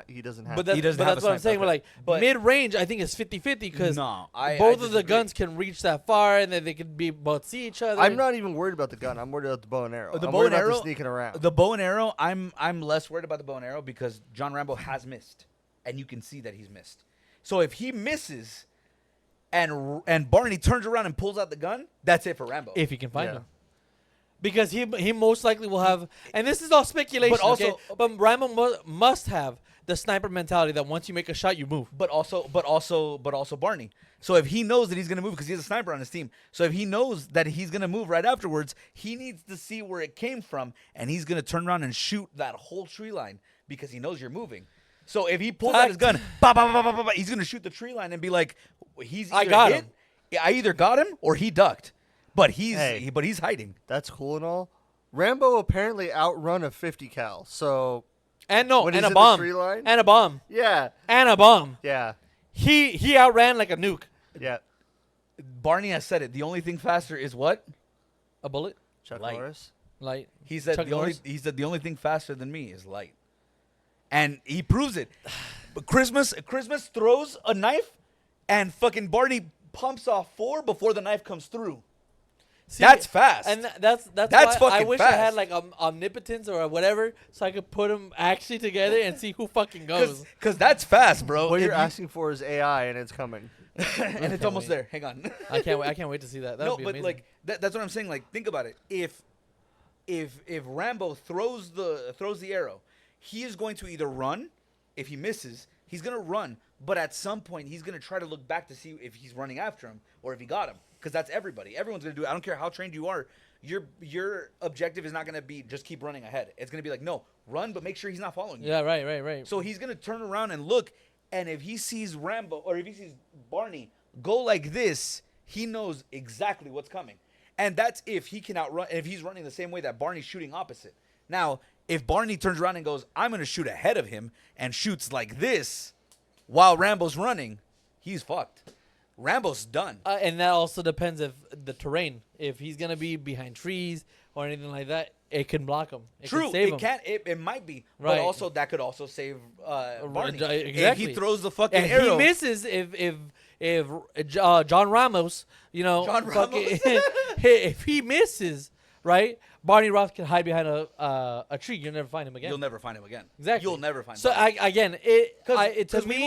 he doesn't have. But He that's, doesn't have that's a what I'm sniper, saying. We're like but- mid range. I think it's 50-50 because No, I both of the disagree. guns can reach that far and then they can be both see each other. I'm not even worried about the gun. I'm worried about the bow and arrow. The I'm bow worried and about arrow- the sneaking around. The bow and arrow, I'm less worried about the bow and arrow because John Rambo has missed, and you can see that he's missed. So if he misses, and Barney turns around and pulls out the gun, that's it for Rambo. if he can find Yeah. him. Because he most likely will have, and this is all speculation. But also- okay? But Rambo must have the sniper mentality that once you make a shot, you move. but also Barney. So if he knows that he's gonna move because he has a sniper on his team, so if he knows that he's gonna move right afterwards, he needs to see where it came from, and he's gonna turn around and shoot that whole tree line because he knows you're moving. So if he pulls out his gun, bah, bah, bah, bah, bah, bah, he's gonna shoot the tree line and be like, I got him. I either got him or he ducked, but he's hiding. That's cool and all. Rambo apparently outrun a 50 cal. So And when he's a in bomb. the tree line, And a bomb. yeah, And a bomb. yeah, He outran like a nuke. yeah. Barney has said it. The only thing faster is what? A bullet? Chuck Light. Norris. Light. He said Chuck the only thing faster than me is light, and he proves it. But Christmas throws a knife, and fucking Barney pumps off 4 before the knife comes through. See, That's fast. And that's That's why I fucking wish I had fast. like omnipotence or whatever, so I could put them actually together and see who fucking goes. Because that's fast, bro. What If you're you- asking for is AI, and it's coming. and it's almost there. Hang on. I can't wait to see that. That No, would be but amazing. like that's what I'm saying. Like, think about it. If Rambo throws the arrow, he is going to either run. If he misses, he's gonna run. But at some point, he's gonna try to look back to see if he's running after him or if he got him. Because that's everybody. Everyone's gonna do it. I don't care how trained you are. Your objective is not gonna be just keep running ahead. It's gonna be like, no, run, but make sure he's not following you. yeah, right. So he's gonna turn around and look, and if he sees Rambo or if he sees Barney go like this, he knows exactly what's coming. And that's if he can outrun, if he's running the same way that Barney's shooting opposite. Now, if Barney turns around and goes, I'm gonna shoot ahead of him and shoots like this while Rambo's running, he's fucked. Rambo's done. And that also depends if the terrain. If he's gonna be behind trees or anything like that, it can block him. It True, can save it him. can't. It might be, Right. but also that could also save Barney. Exactly. If he throws the fucking and arrow. he misses if John Ramos, John fucking, if he misses, right, Barney Ross can hide behind a tree. You'll never find him again. You'll never find him again. Exactly. You'll never find. So Barney. again, to Because me,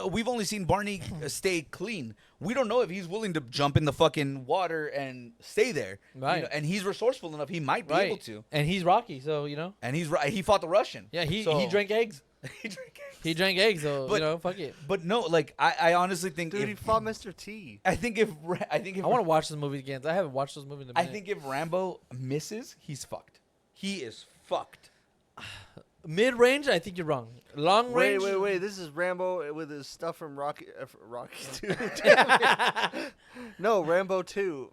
we've only seen Barney stay clean. We don't know if he's willing to jump in the fucking water and stay there. Right. And he's resourceful enough. He might be able to. and he's Rocky, so And he fought the Russian. yeah, he So- drank eggs. he drank eggs. He drank eggs, so But- fuck it. But no, like I honestly think Dude, he if fought Mr. T. I think if I want to watch this movie again. I haven't watched those movies in a I minute. think if Rambo misses, he's fucked. He is fucked. Mid range, I think you're wrong. Long range. Wait. This is Rambo with his stuff from Rocky 2. Damn it. No, Rambo 2.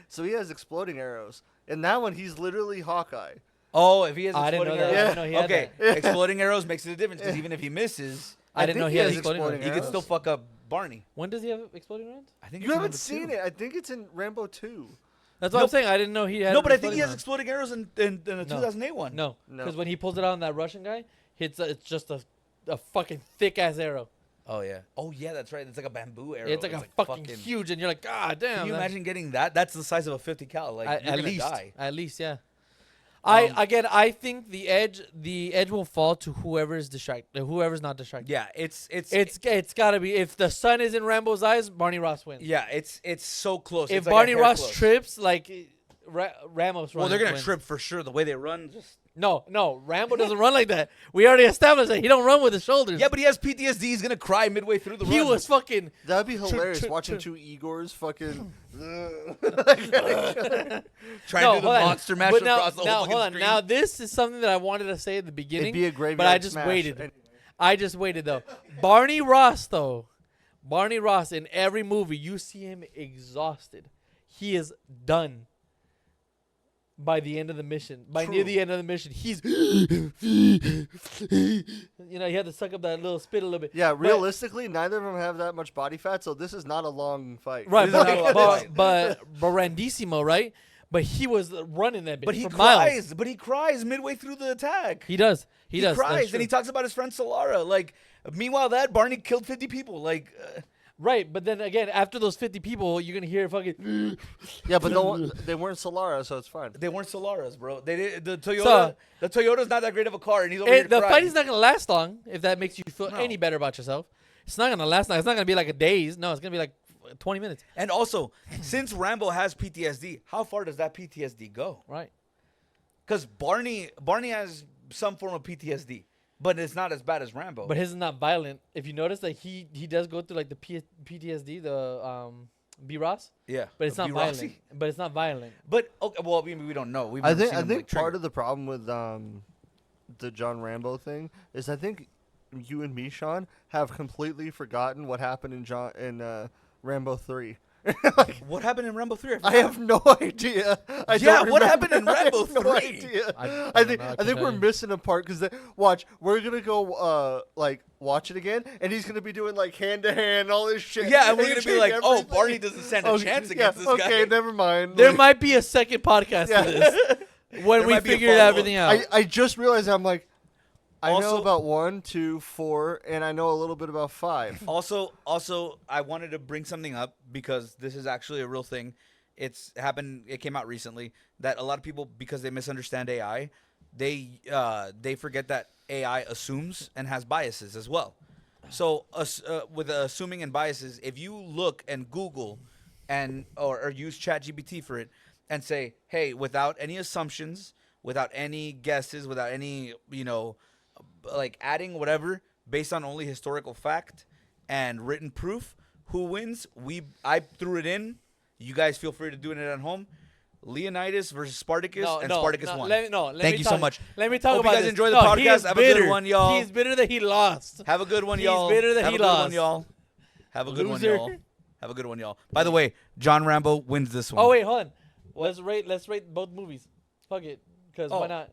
So he has exploding arrows. In that one, he's literally Hawkeye. Oh, if he has I didn't exploding know that. arrows. I didn't know he had Okay, that. exploding arrows makes it a difference because even if he misses, I didn't think know he had has exploding exploding rounds. he could arrows. still fuck up Barney. When does he have exploding rounds? I think You it's haven't number seen 2. it. I think it's in Rambo 2. That's what I'm Nope. saying. I didn't know he had. No, but I think he has exploding exploding arrows in the 2008 one. rounds. No, No. because when he pulls it out on that Russian guy, it's just a fucking thick ass arrow. Oh yeah. Oh yeah, that's right. It's like a bamboo arrow. It's like a fucking huge, and you're like, God damn. Can you that's- imagine getting that? That's the size of a 50 cal. Like you're at gonna least, die. at least, yeah. Um, I think the edge will fall to whoever's distracted, whoever's not distracted. Yeah, it's It's gotta be, if the sun is in Rambo's eyes, Barney Ross wins. yeah, it's so close. If It's like a Barney hair Ross close. trips, like Ramos, well, they're gonna wins. trip for sure. The way they run, just No, Rambo doesn't run like that. We already established that he don't run with his shoulders. yeah. But he has PTSD. He's gonna cry midway through the he run. was fucking. That'd be hilarious tr- watching tr- two Igors fucking. trying No, to do the hold on. monster mash But now, across the whole fucking hold on. screen. Now this is something that I wanted to say at the It'd beginning, be a graveyard but I just smash. waited. Anyway. I just waited though. Barney Ross though, Barney Ross in every movie you see him exhausted. He is done. By the end of the mission, near True. the end of the mission, he's, he had to suck up that little spit a little bit. Yeah, But- realistically, neither of them have that much body fat, so this is not a long fight. Right, This is not a but, lot of but Randissimo, right? But he was running that bitch But he for cries. miles. But he cries midway through the attack. He does. He does. That's cries true. and he talks about his friend Solara. Like, meanwhile, that Barney killed 50 people. Like, Right, but then again, after those 50 people, you're gonna hear fucking. Yeah, but they weren't Solara, so it's fine. they weren't Solaras, bro. They did the Toyota. So- the Toyota's not that great of a car, and he's over here The crying. fighting's not gonna last long. If that makes you feel No. any better about yourself, it's not gonna last long. It's not gonna be like a days. No, it's gonna be like 20 minutes. And also, since Rambo has PTSD, how far does that PTSD go? Right. Because Barney has some form of PTSD, but it's not as bad as Rambo. But his is not violent. If you notice that he does go through like the PTSD, the B Ross, yeah, but it's the not B-Rossi. violent. But it's not violent. But okay, well, we don't know. I think part of the problem with the John Rambo thing is I think you and me, Sean, have completely forgotten what happened in Rambo 3. What happened in Rambo 3? I have no idea. I Yeah, don't what remember. happened in I Rambo have no 3? idea. I I don't think know, I I can think tell we're you. missing a part because watch, we're gonna go like watch it again, and he's gonna be doing like hand to hand all this shit. Yeah, and we're gonna be Changing like, oh, everything. Barney doesn't stand a Okay, chance against this okay, guy. never mind. There Like, might be a second podcast Yeah. to this when There we might be a figure follow-up. everything out. I just realized I'm like, I know Also- about 1, 2, 4, and I know a little bit about 5. Also, I wanted to bring something up because this is actually a real thing. It's happened. It came out recently that a lot of people, because they misunderstand AI, they forget that AI assumes and has biases as well. So, with assuming and biases, if you look and Google and or use ChatGPT for it and say, hey, without any assumptions, without any guesses, without any like adding whatever based on only historical fact and written proof, who wins? I threw it in. You guys feel free to do it at home. Leonidas versus Spartacus, and Spartacus won. Let Thank me you talk, so much. Let me talk Hope you about guys this. enjoy the No, he podcast. is Have a good bitter. one, y'all. He's bitter that he lost. Have a good one, He's y'all. bitter that Have he a good one, lost. y'all. Have a good one, Loser. y'all. Have a good one, y'all. By the way, John Rambo wins this one. Oh wait, hold on. Let's rate both movies. Fuck it, because Oh. why not?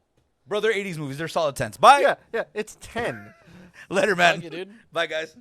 Brother 80s movies, they're solid 10s. Bye. Yeah, it's 10. Later, man. Fuck it, dude. Bye, guys.